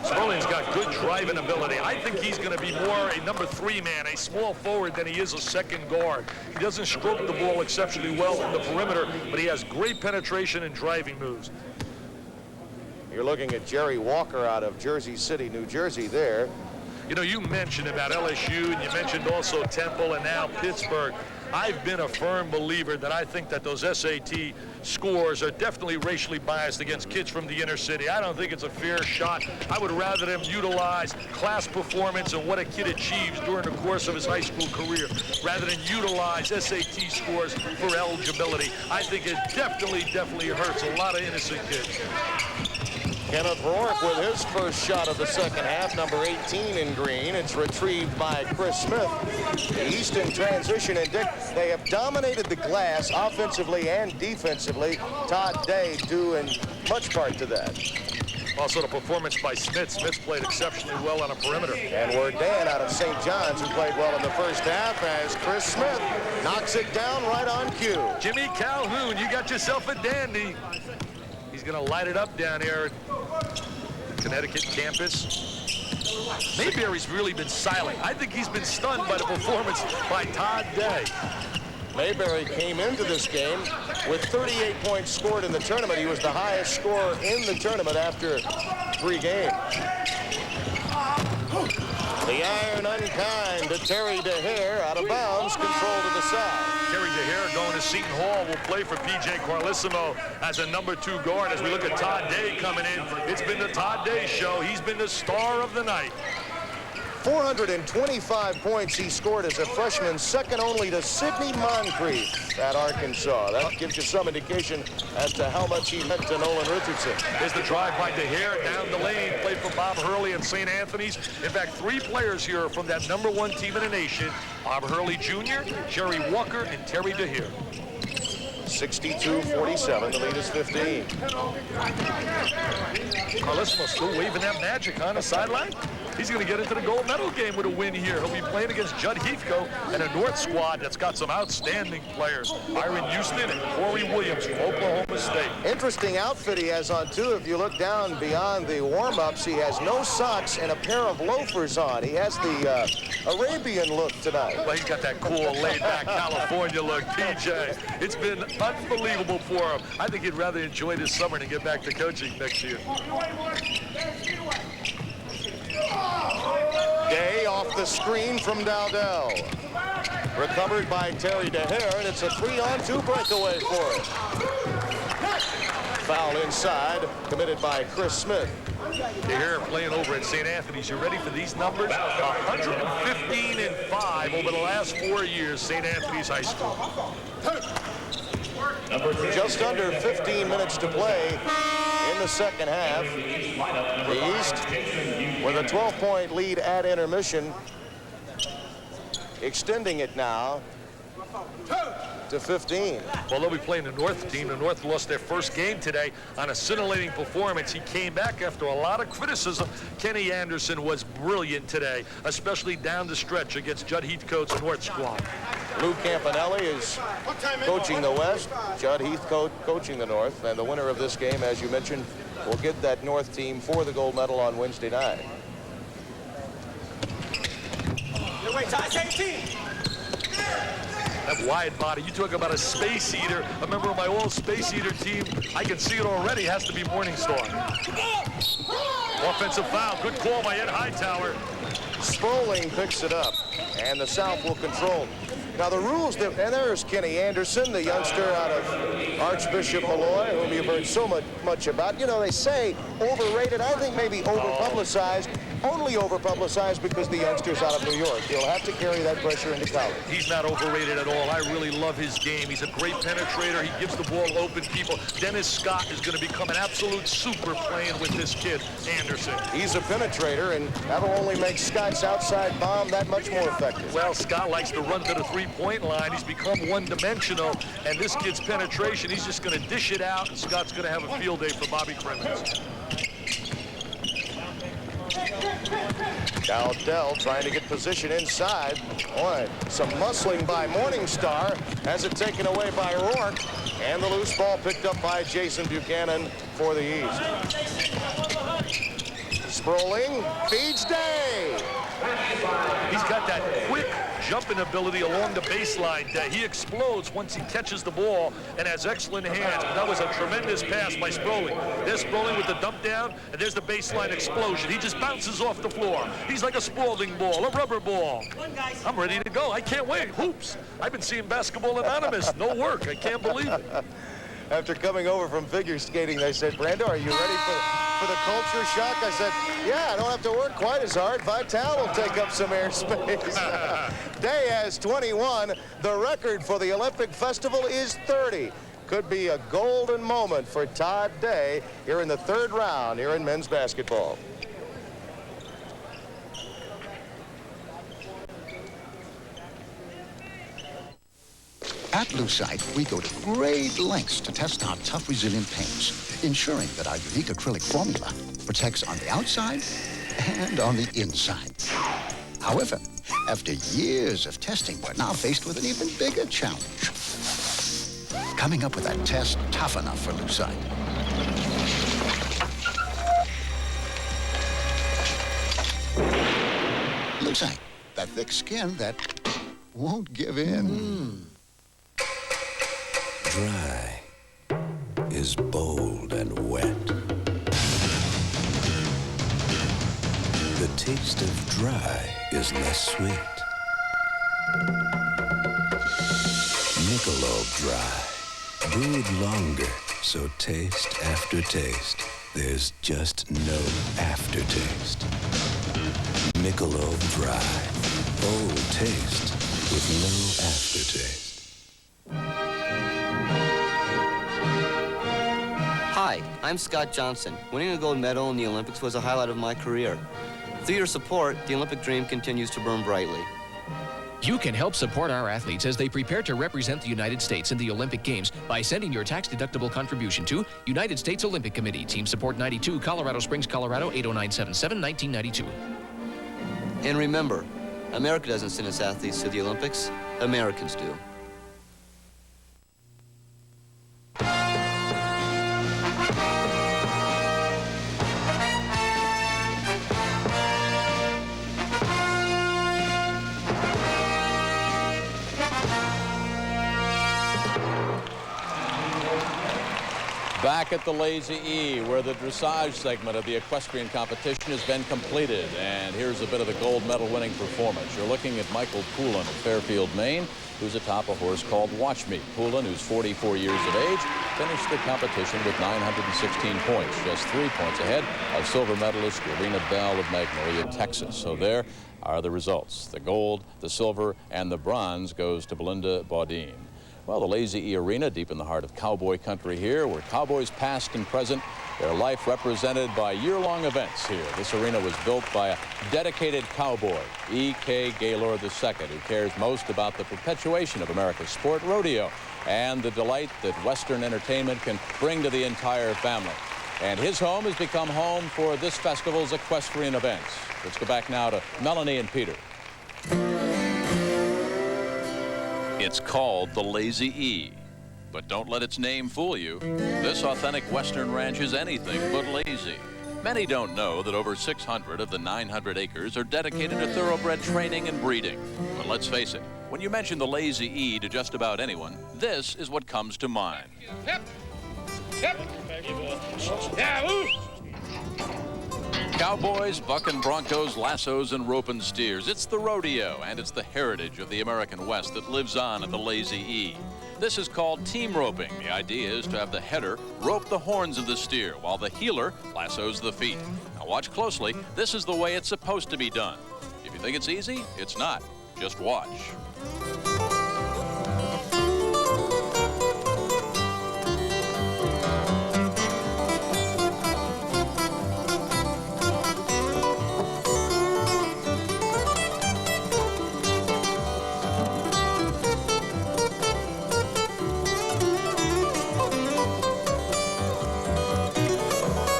Sprouling's got good driving ability. I think he's going to be more a number 3 man, a small forward, than he is a second guard. He doesn't stroke the ball exceptionally well in the perimeter, but he has great penetration and driving moves.
You're looking at Jerry Walker out of Jersey City, New Jersey there.
You know, you mentioned about LSU, and you mentioned also Temple and now Pittsburgh. I've been a firm believer that I think that those SAT scores are definitely racially biased against kids from the inner city. I don't think it's a fair shot. I would rather them utilize class performance and what a kid achieves during the course of his high school career rather than utilize SAT scores for eligibility. I think it definitely hurts a lot of innocent kids.
Kenneth Rourke with his first shot of the second half, number 18 in green. It's retrieved by Chris Smith. The East in transition, and Dick, they have dominated the glass offensively and defensively. Todd Day due in much part to that.
Also the performance by Smith. Smith played exceptionally well on a perimeter.
And Wardan out of St. John's, who played well in the first half, as Chris Smith knocks it down right on cue.
Jimmy Calhoun, you got yourself a dandy. He's going to light it up down here at Connecticut campus. Mayberry's really been silent. I think he's been stunned by the performance by Todd Day.
Mayberry came into this game with 38 points scored in the tournament. He was the highest scorer in the tournament after 3 games. The iron unkind to Terry DeHare, out of bounds, control to the side.
Terry DeHare going to Seton Hall, will play for P.J. Carlissimo as a number 2 guard. As we look at Todd Day coming in, it's been the Todd Day show. He's been the star of the night.
425 points he scored as a freshman, second only to Sidney Moncrief at Arkansas. That gives you some indication as to how much he meant to Nolan Richardson.
There's the drive by DeHare down the lane, played for Bob Hurley and St. Anthony's. In fact, 3 players here are from that number 1 team in the nation: Bob Hurley Jr., Jerry Walker, and Terry DeHare.
62-47. The lead is 15.
Carlissimo still waving that magic on the sideline. He's going to get into the gold medal game with a win here. He'll be playing against Judd Heathcote and a North squad that's got some outstanding players. Byron Houston and Corey Williams from Oklahoma State.
Interesting outfit he has on, too. If you look down beyond the warm-ups, he has no socks and a pair of loafers on. He has the Arabian look tonight.
Well, he's got that cool, laid-back California look, PJ. It's been unbelievable for him. I think he'd rather enjoy this summer than get back to coaching next year.
Day off the screen from Dowdell. Recovered by Terry DeHare, and it's a 3-on-2 breakaway for it. Foul inside, committed by Chris Smith.
DeHare playing over at St. Anthony's. You ready for these numbers? 115-5 over the last 4 years, St. Anthony's High School.
Just under 15 minutes to play in the second half. The East with a 12-point lead at intermission, extending it now to 15.
Well, they'll be playing the North team. The North lost their first game today on a scintillating performance. He came back after a lot of criticism. Kenny Anderson was brilliant today, especially down the stretch against Judd Heathcote's North squad.
Lou Campanelli is coaching the West, Judd Heathcote coaching the North, and the winner of this game, as you mentioned, will get that North team for the gold medal on Wednesday night.
That wide body, you talk about a space eater, a member of my old space eater team. I can see it already, has to be Morningstar. Offensive foul, good call by Ed Hightower.
Sproling picks it up, and the South will control. Now the rules, and there's Kenny Anderson, the youngster out of Archbishop Malloy, whom you've heard so much about. You know, they say overrated. I think maybe over-publicized. Only over-publicized because the youngster's out of New York. He'll have to carry that pressure into college.
He's not overrated at all. I really love his game. He's a great penetrator. He gives the ball open people. Dennis Scott is going to become an absolute super playing with this kid, Anderson.
He's a penetrator, and that'll only make Scott's outside bomb that much more effective.
Well, Scott likes to run to the three-point line. He's become one-dimensional, and this kid's penetration, he's just going to dish it out, and Scott's going to have a field day for Bobby Crimmins.
Dowdell trying to get position inside. Boy, some muscling by Morningstar. Has it taken away by Rourke. And the loose ball picked up by Jason Buchanan for the East. Sproling feeds Day.
He's got that quick jumping ability along the baseline. He explodes once he catches the ball and has excellent hands. But that was a tremendous pass by Sproling. There's Sproling with the dump down, and there's the baseline explosion. He just bounces off the floor. He's like a Spalding ball, a rubber ball. I'm ready to go. I can't wait. Hoops. I've been seeing Basketball Anonymous. No work. I can't believe it.
After coming over from figure skating, they said, Brando, are you ready for the culture shock? I said, yeah, I don't have to work quite as hard. Vital will take up some airspace. Day has 21. The record for the Olympic Festival is 30. Could be a golden moment for Todd Day here in the third round here in men's basketball.
At Lucite, we go to great lengths to test our tough, resilient paints, ensuring that our unique acrylic formula protects on the outside and on the inside. However, after years of testing, we're now faced with an even bigger challenge. Coming up with a test tough enough for Lucite. Lucite, that thick skin that won't give in.
Dry is bold and wet. The taste of dry is less sweet. Michelob Dry, brewed longer, so taste after taste, there's just no aftertaste. Michelob Dry, bold taste with no aftertaste.
Hi, I'm Scott Johnson. Winning a gold medal in the Olympics was a highlight of my career. Through your support, the Olympic dream continues to burn brightly.
You can help support our athletes as they prepare to represent the United States in the Olympic Games by sending your tax-deductible contribution to United States Olympic Committee, Team Support 92, Colorado Springs, Colorado 80977, 1992.
And remember, America doesn't send its athletes to the Olympics. Americans do.
Back at the Lazy E, where the dressage segment of the equestrian competition has been completed. And here's a bit of the gold medal winning performance. You're looking at Michael Poulin of Fairfield, Maine, who's atop a horse called Watch Me. Poulin, who's 44 years of age, finished the competition with 916 points, just 3 points ahead of silver medalist Irina Bell of Magnolia, Texas. So there are the results. The gold, the silver, and the bronze goes to Belinda Baudin. Well, the Lazy E Arena, deep in the heart of cowboy country here, where cowboys past and present, their life represented by year-long events here. This arena was built by a dedicated cowboy, E.K. Gaylord II, who cares most about the perpetuation of America's sport, rodeo, and the delight that Western entertainment can bring to the entire family. And his home has become home for this festival's equestrian events. Let's go back now to Melanie and Peter. It's called the Lazy E, but don't let its name fool you. This authentic Western ranch is anything but lazy. Many don't know that over 600 of the 900 acres are dedicated to thoroughbred training and breeding. But let's face it, when you mention the Lazy E to just about anyone, this is what comes to mind. Cowboys, bucking broncos, lassos, and roping steers. It's the rodeo, and it's the heritage of the American West that lives on at the Lazy E. This is called team roping. The idea is to have the header rope the horns of the steer, while the heeler lassos the feet. Now watch closely. This is the way it's supposed to be done. If you think it's easy, it's not. Just watch.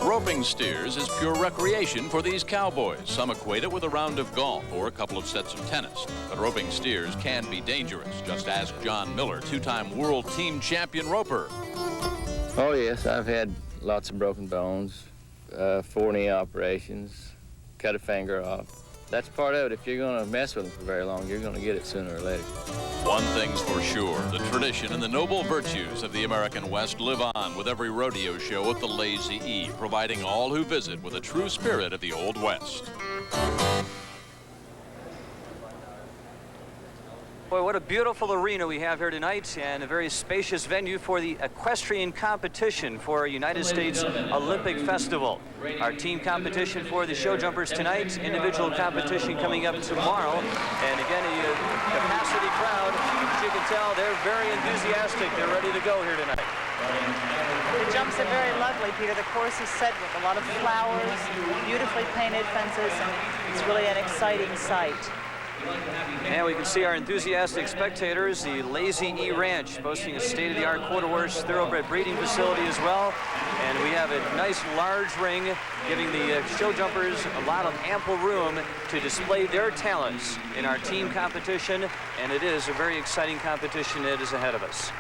Roping steers is pure recreation for these cowboys. Some equate it with a round of golf or a couple of sets of tennis. But roping steers can be dangerous. Just ask John Miller, two-time world team champion roper.
Oh, yes, I've had lots of broken bones, 4 knee operations, cut a finger off. That's part of it. If you're going to mess with them for very long, you're going to get it sooner or later.
One thing's for sure, the tradition and the noble virtues of the American West live on with every rodeo show at the Lazy E, providing all who visit with a true spirit of the Old West.
Boy, what a beautiful arena we have here tonight, and a very spacious venue for the equestrian competition for United States Olympic Festival. Our team competition for the show jumpers tonight, individual competition coming up tomorrow, and again, a capacity crowd. As you can tell, they're very enthusiastic. They're ready to go here tonight.
The jumps are very lovely, Peter. The course is set with a lot of flowers, beautifully painted fences, and it's really an exciting sight.
And we can see our enthusiastic spectators, the Lazy E Ranch, boasting a state-of-the-art quarter-horse thoroughbred breeding facility as well. And we have a nice large ring, giving the show jumpers a lot of ample room to display their talents in our team competition. And it is a very exciting competition that is ahead of us.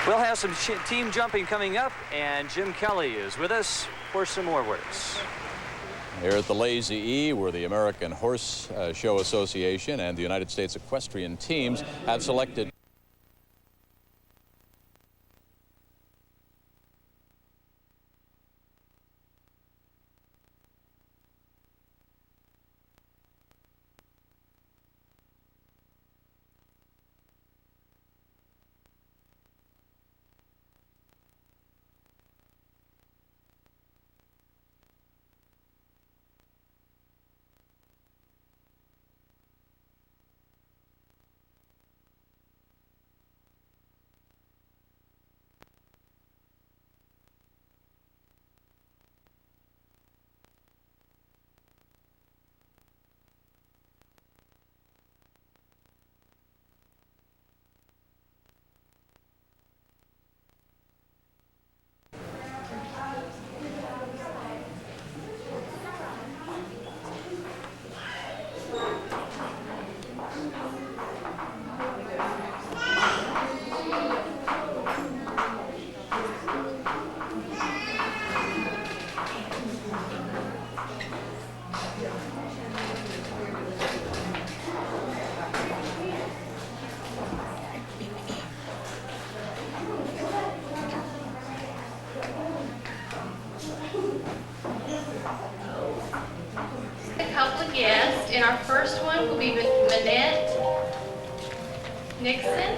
We'll have some team jumping coming up, and Jim Kelly is with us for some more words.
Here at the Lazy E, where the American Horse Show Association and the United States Equestrian teams have selected
guests, and our first one will be Manette Nixon.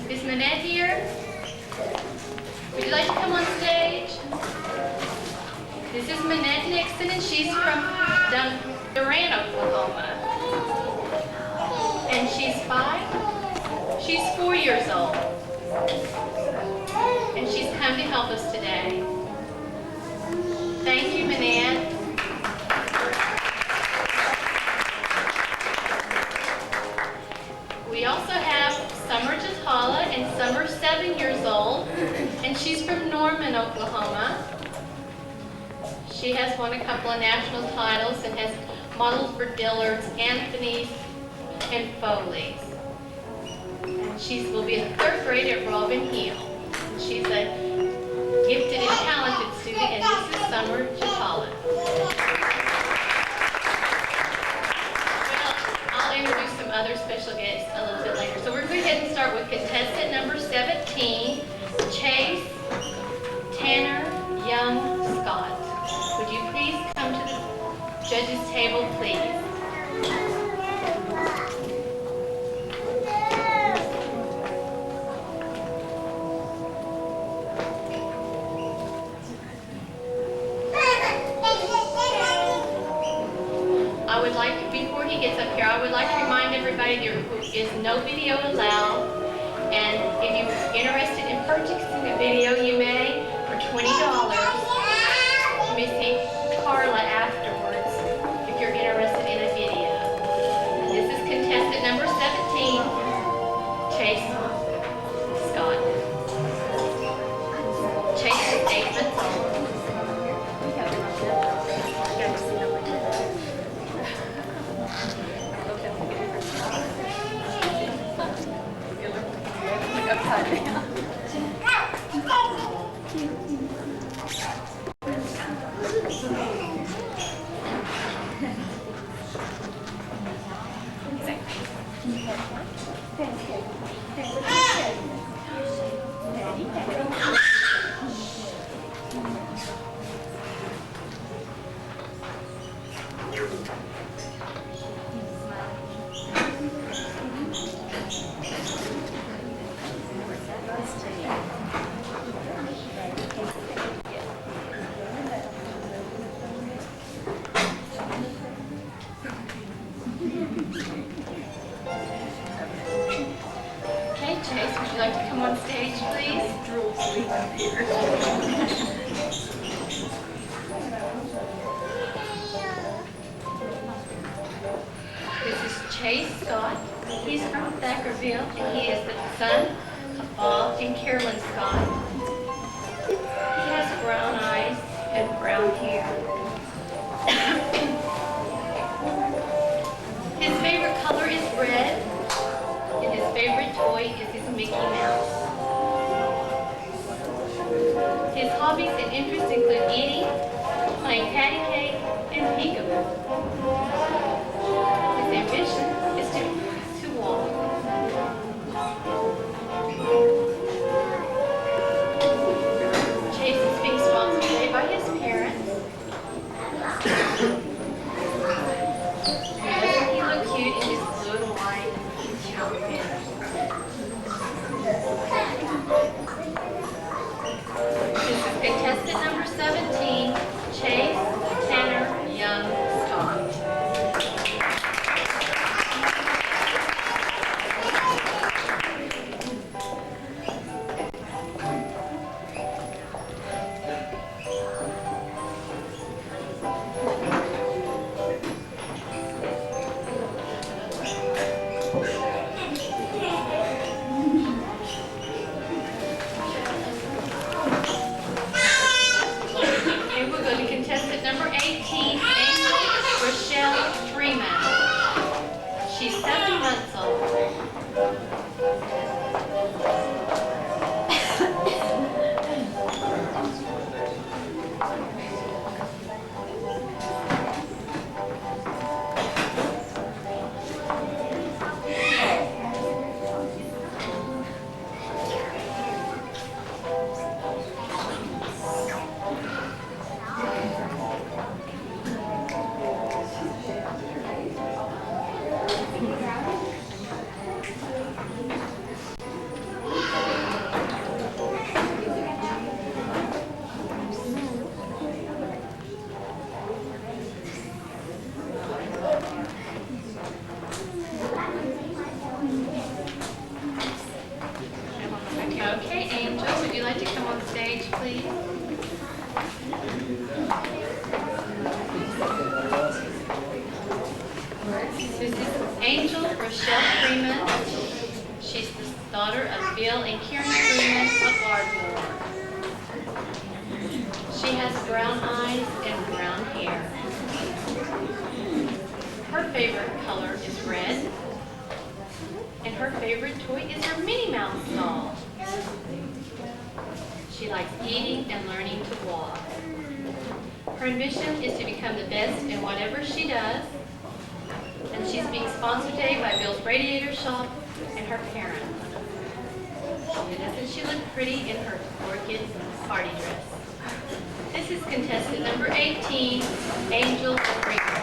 Is Manette here? Would you like to come on stage? This is Manette Nixon, and she's from Durant, Oklahoma. And she's 5? She's 4 years old. And she's come to help us today. Thank you, Manette. We also have Summer Jatala, and Summer's 7 years old, and she's from Norman, Oklahoma. She has won a couple of national titles and has modeled for Dillard's, Anthony's, and Foley's. And she will be in the 3rd grade at Robin Hill. She's a gifted and talented student, and this is Summer Jatala. I'll introduce some other special guests a little bit later. So we're going to go ahead and start with contestant number 17, Chase Tanner Young Scott. Would you please come to the judges' table, please? I would like to, before he gets up here, I would like to remind everybody there is no video allowed. And if you're interested in purchasing a video, you may for $20. Let me see Carla afterwards if you're interested in a video. And this is contestant number 17, Chase Scott. Chase is 8 months old. Chase, would you like to come on stage, please? This is Chase Scott. He's from Thackerville, and he is the son of Bob and Carolyn Scott. He has brown eyes and brown hair. His favorite color is red, and his favorite toy is his Mickey Mouse. His hobbies and interests include eating, playing patty cake, and peekaboo. His ambition is to walk. Chase is being sponsored today by his parents. Doesn't he look cute in his blue and white outfit? This is contestant number 17, Chase Tanner Young Scott. And we'll go to contestant number 18, Rochelle Freeman. She's 7 months old. This is Angel Rochelle Freeman. She's the daughter of Bill and Karen Freeman of Ardmore. She has brown eyes and brown hair. Her favorite color is red. And her favorite toy is her Minnie Mouse doll. She likes eating and learning to walk. Her ambition is to become the best in whatever she does. And she's being sponsored today by Bill's Radiator Shop and her parents. Doesn't she look pretty in her orchid party dress? This is contestant number 18, Angel Freeman.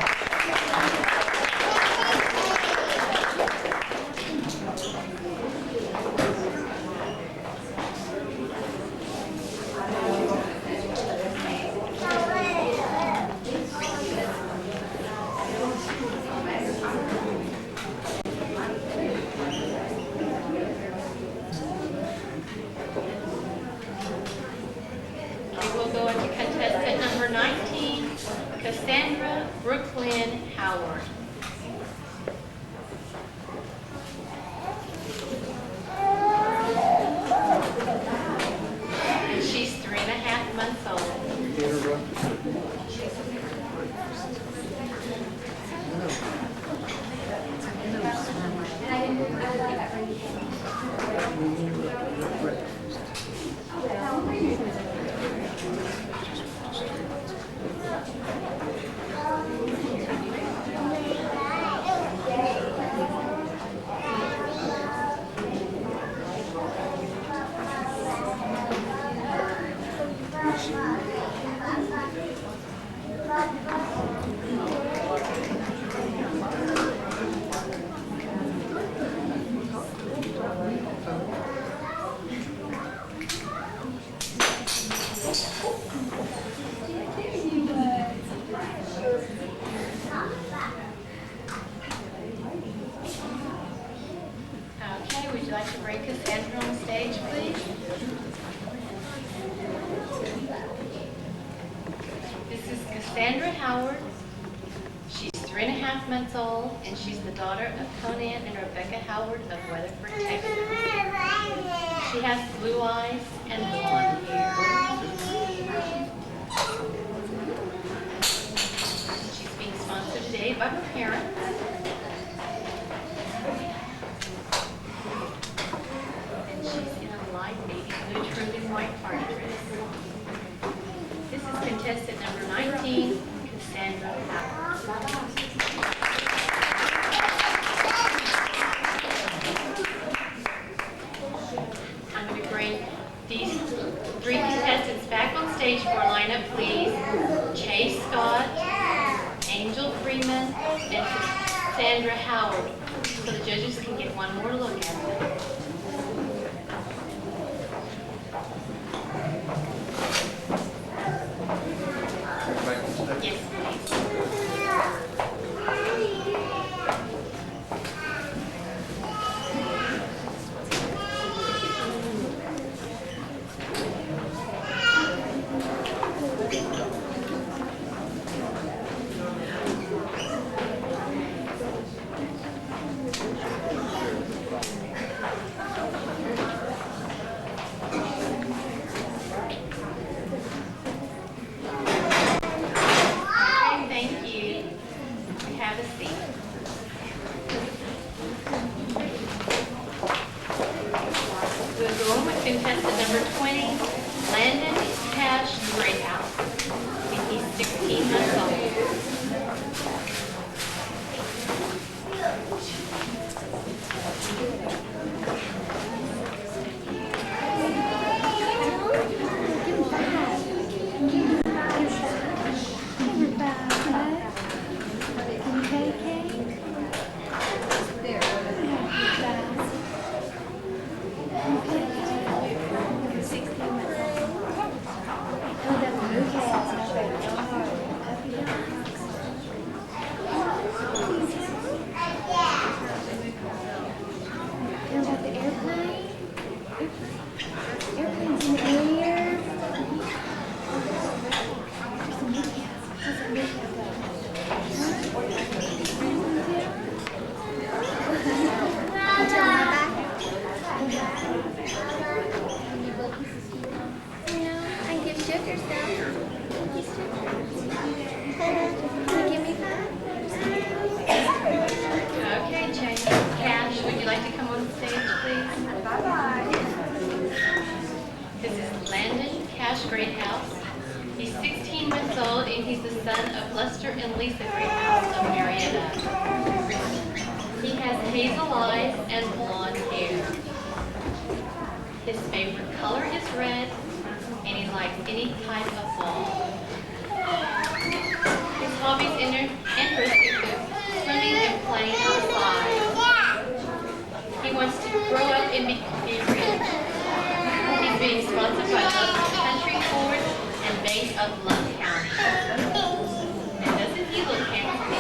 And she's the daughter of Conan and Rebecca Howard of Weatherford, Texas. She has blue eyes and blonde hair. She's being sponsored today by her parents. And she's in a light navy blue trimmed and white party dress. This is contestant number 19, Cassandra Howard. These three contestants back on stage for a lineup, please. Chase Scott, Angel Freeman, and Sandra Howard, so the judges can get one more look at them. Yes, please. Contestant number 20, Landon Cash Greathouse, and he's 16 months old. Greathouse. He's 16 months old, and he's the son of Lester and Lisa Greathouse of Marietta. He has hazel eyes and blonde hair. His favorite color is red, and he likes any type of ball. His hobbies and interests include swimming and playing outside. He wants to grow up and be rich. He's being sponsored by Love Country Ford and Bank of Love County. And doesn't he look handsome?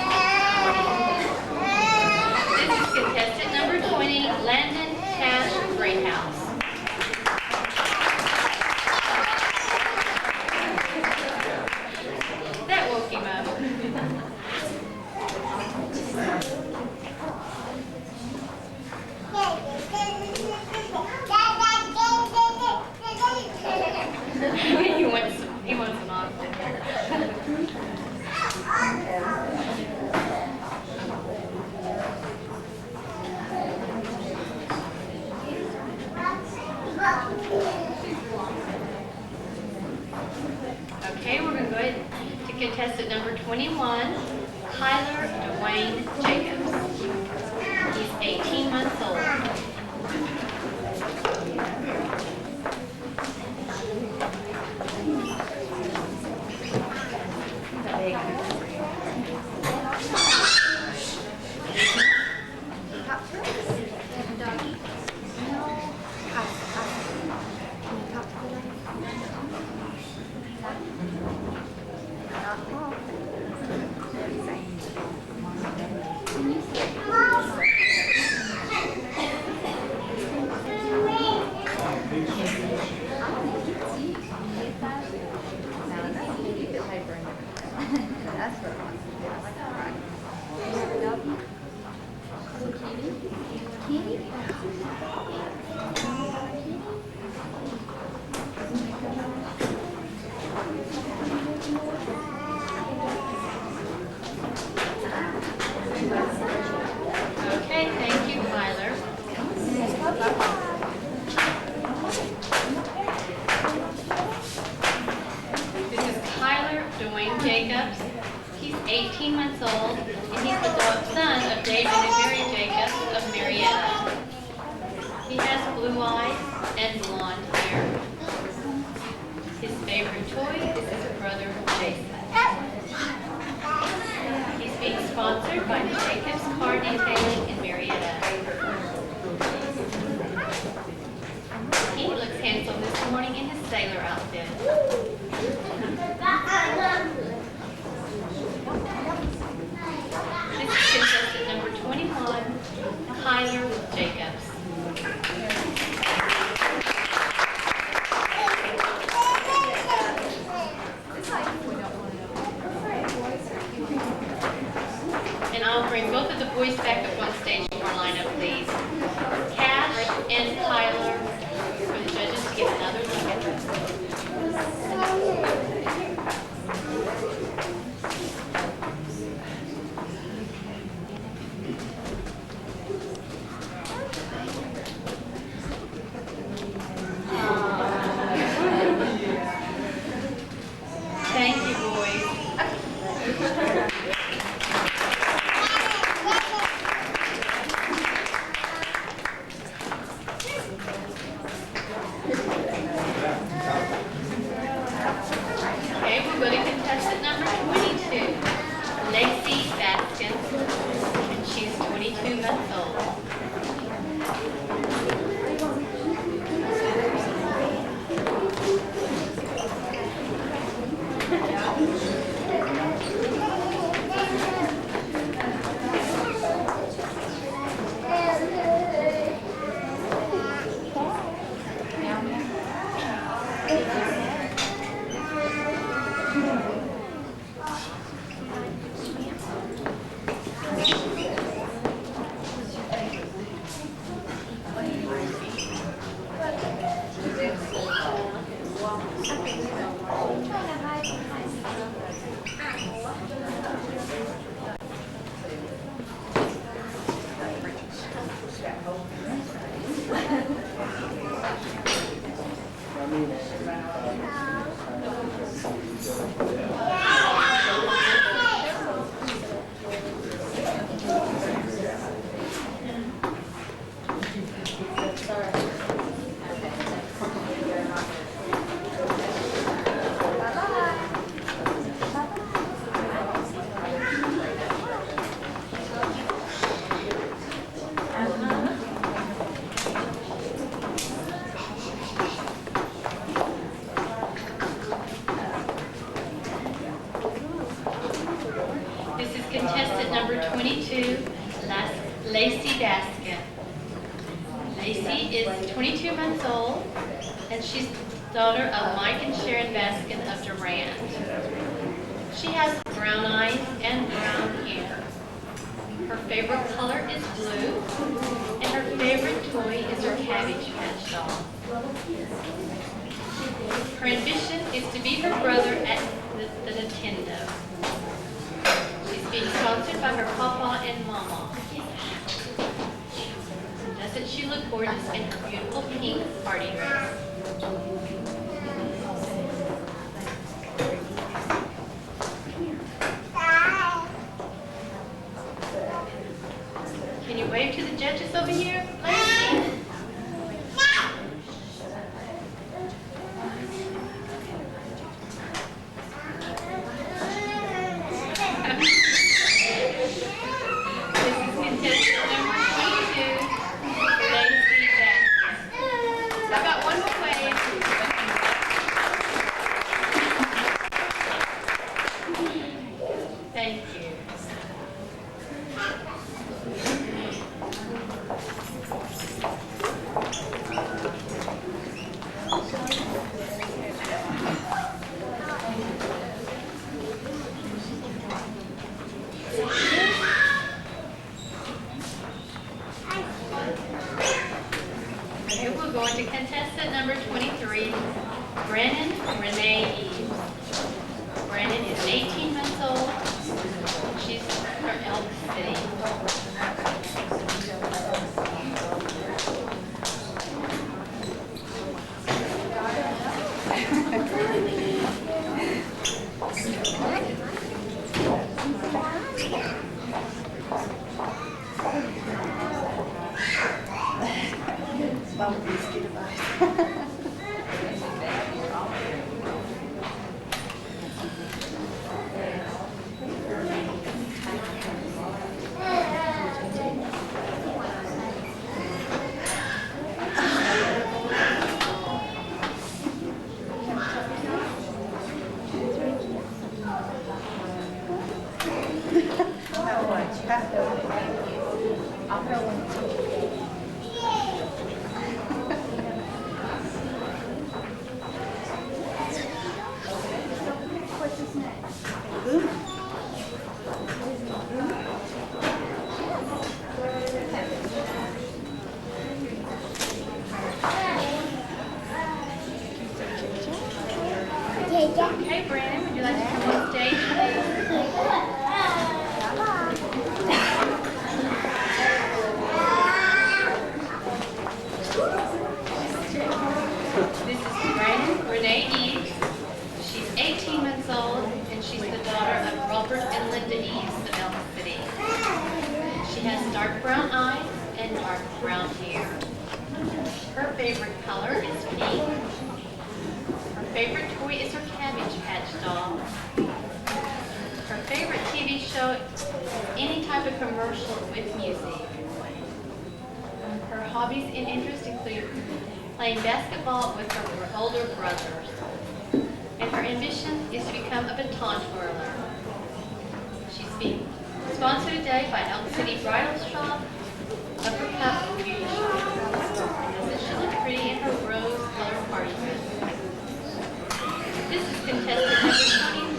This is contestant number 20, Landon Cash Greathouse. That woke him up. He wants an oxygen. Okay, we're going to go ahead to contestant number 21, Tyler Dwayne Jacobs. He's 18 months old. Okay, thank you, Tyler. This is Tyler Dwayne Jacobs. He's 18 months old, and he's the son of David and Mary Jacobs of Marietta. He has blue eyes and blonde hair. His favorite toy is his brother Jason. He's being sponsored by Jacobs Car Detailing in Marietta. He looks handsome this morning in his sailor outfit. This is contestant number 21, Tyler Jacobs. And I'll bring both of the boys back up on stage for our lineup, please. Cash and Tyler, for the judges to get another look at them. Thank you, boys. Okay, we'll go to contestant number 22, Lacey Baskins, and she's 22 months old. Lacey Baskin. Lacey is 22 months old, and she's the daughter of Mike and Sharon Baskin of Durant. She has brown eyes and brown hair. Her favorite color is blue, and her favorite toy is her Cabbage Patch doll. Her ambition is to be her brother at the Nintendo. She's being sponsored by her papa and mama. Doesn't she look gorgeous in her beautiful pink party dress? Can you wave to the judges over here, Lacey?
Okay, Brandon, would you like to come on stage, This is Brandon Renee Eves. She's 18 months old, and she's the daughter of Robert and Linda Eves of Elm City. She has dark brown eyes and dark brown hair. Her favorite color is pink. Her favorite toy is her Cabbage Patch doll. Her favorite TV show is any type of commercial with music. Her hobbies and interests include playing basketball with her older brothers. And her ambition is to become a baton twirler. She's being sponsored today by Elm City Bridal Shop, Upper Cup Beauty Shop. And doesn't she look pretty in her rose-colored party dress? This is contestant number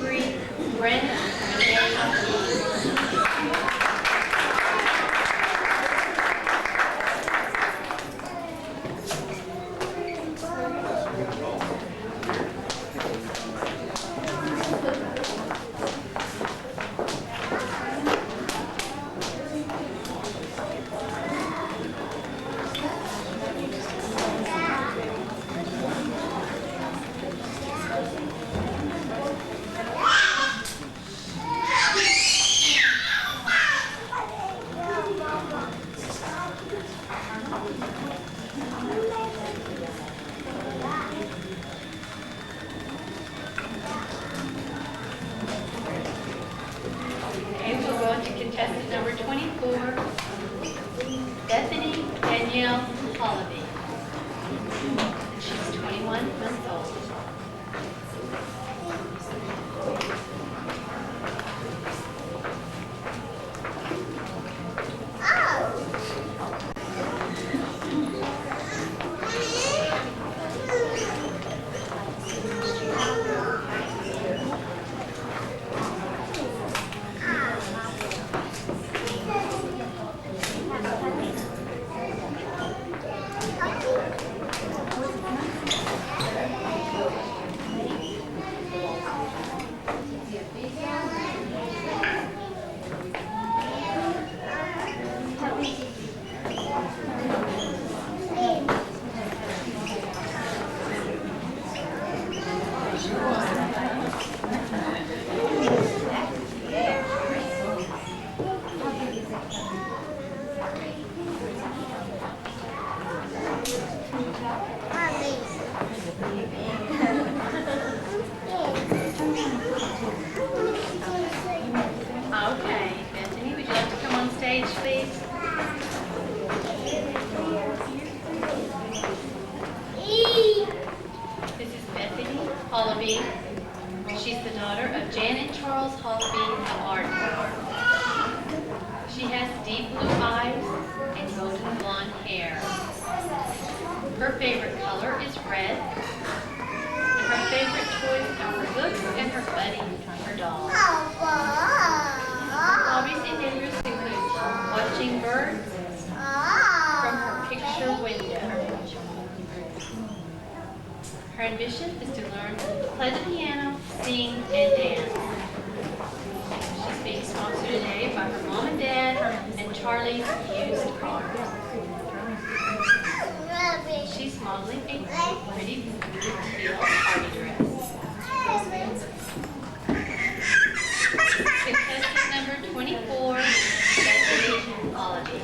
23, Brandon Renee. Contestant number 24, Bethany Danielle Hollaby. She's 21 months old. Oh!
birds from her picture window. Her ambition is to learn to play the piano, sing, and dance. She's being sponsored today by her mom and dad and Charlie's Used Cars. She's modeling a pretty blue teal party dress. Contestant number 24, Bethany Holiday.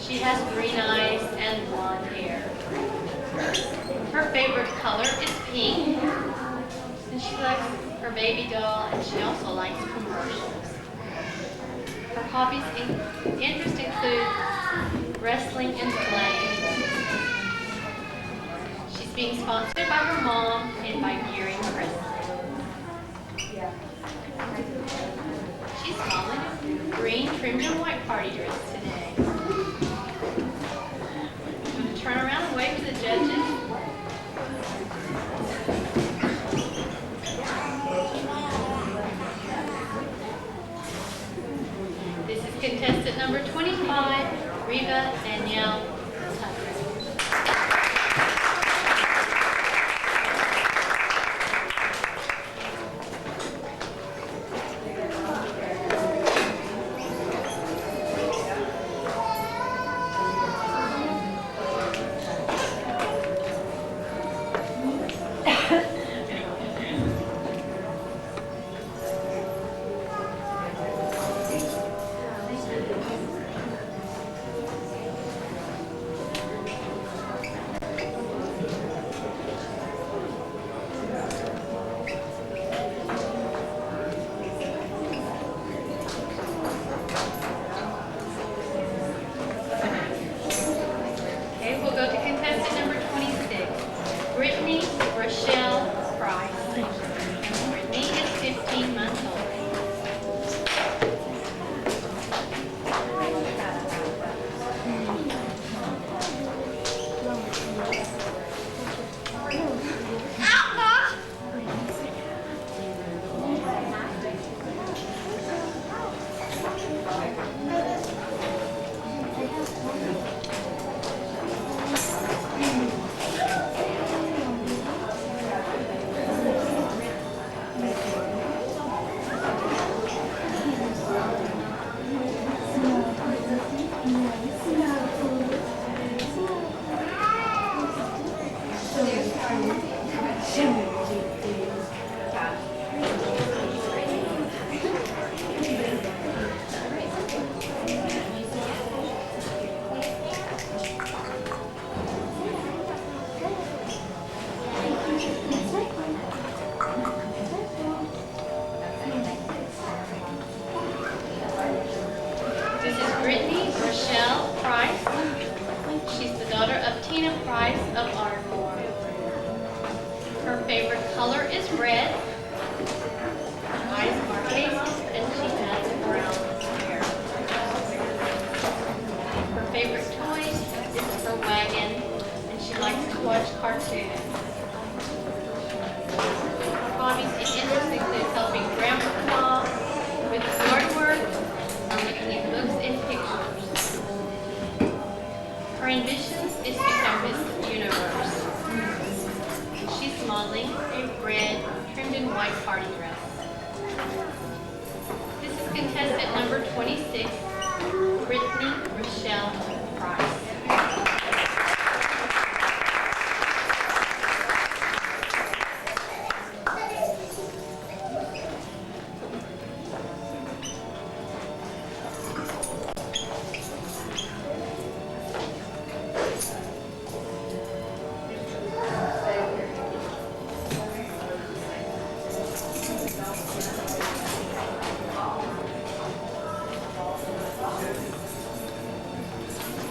She has green eyes and blonde hair. Her favorite color is pink. And she likes her baby doll, and she also likes commercials. Her hobbies and interests include wrestling and playing. She's being sponsored by her mom and by Gearing Wrestling. She's modeling a green trimmed and white party dress today. I'm going to turn around and wave to the judges. This is contestant number 25, Reva Danielle Tucker. Brittany Rochelle Price. She's the daughter of Tina Price of Ardmore. Her favorite color is red. Her eyes are hazel and she has brown hair. Her favorite toy is her wagon and she likes to watch cartoons. Her hobbies and interests include helping Grandpa with yard work or looking at books and pictures. Her ambitions is to become Miss Universe. She's modeling a red, trimmed in white party dress. This is contestant number 26, Brittany Rochelle Price.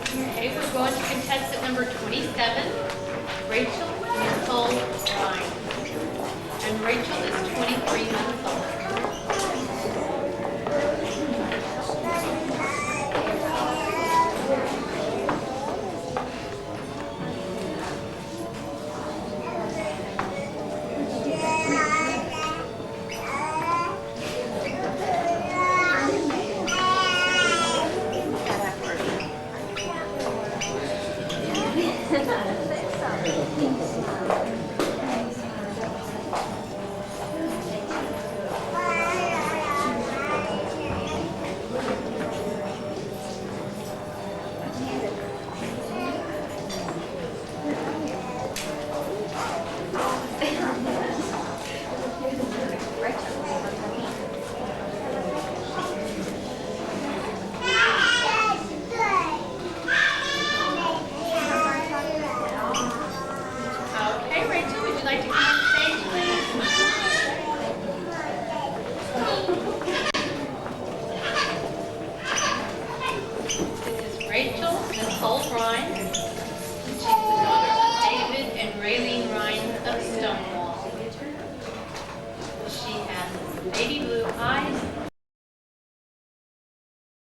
Okay, we're going to contestant number 27, Rachel Nicole Ryan. And Rachel is 23 months old. Okay, Rachel, would you like to come on stage, please? This is Rachel Nicole Ryan. She's the daughter of David and Raylene Ryan of Stonewall. She has baby blue eyes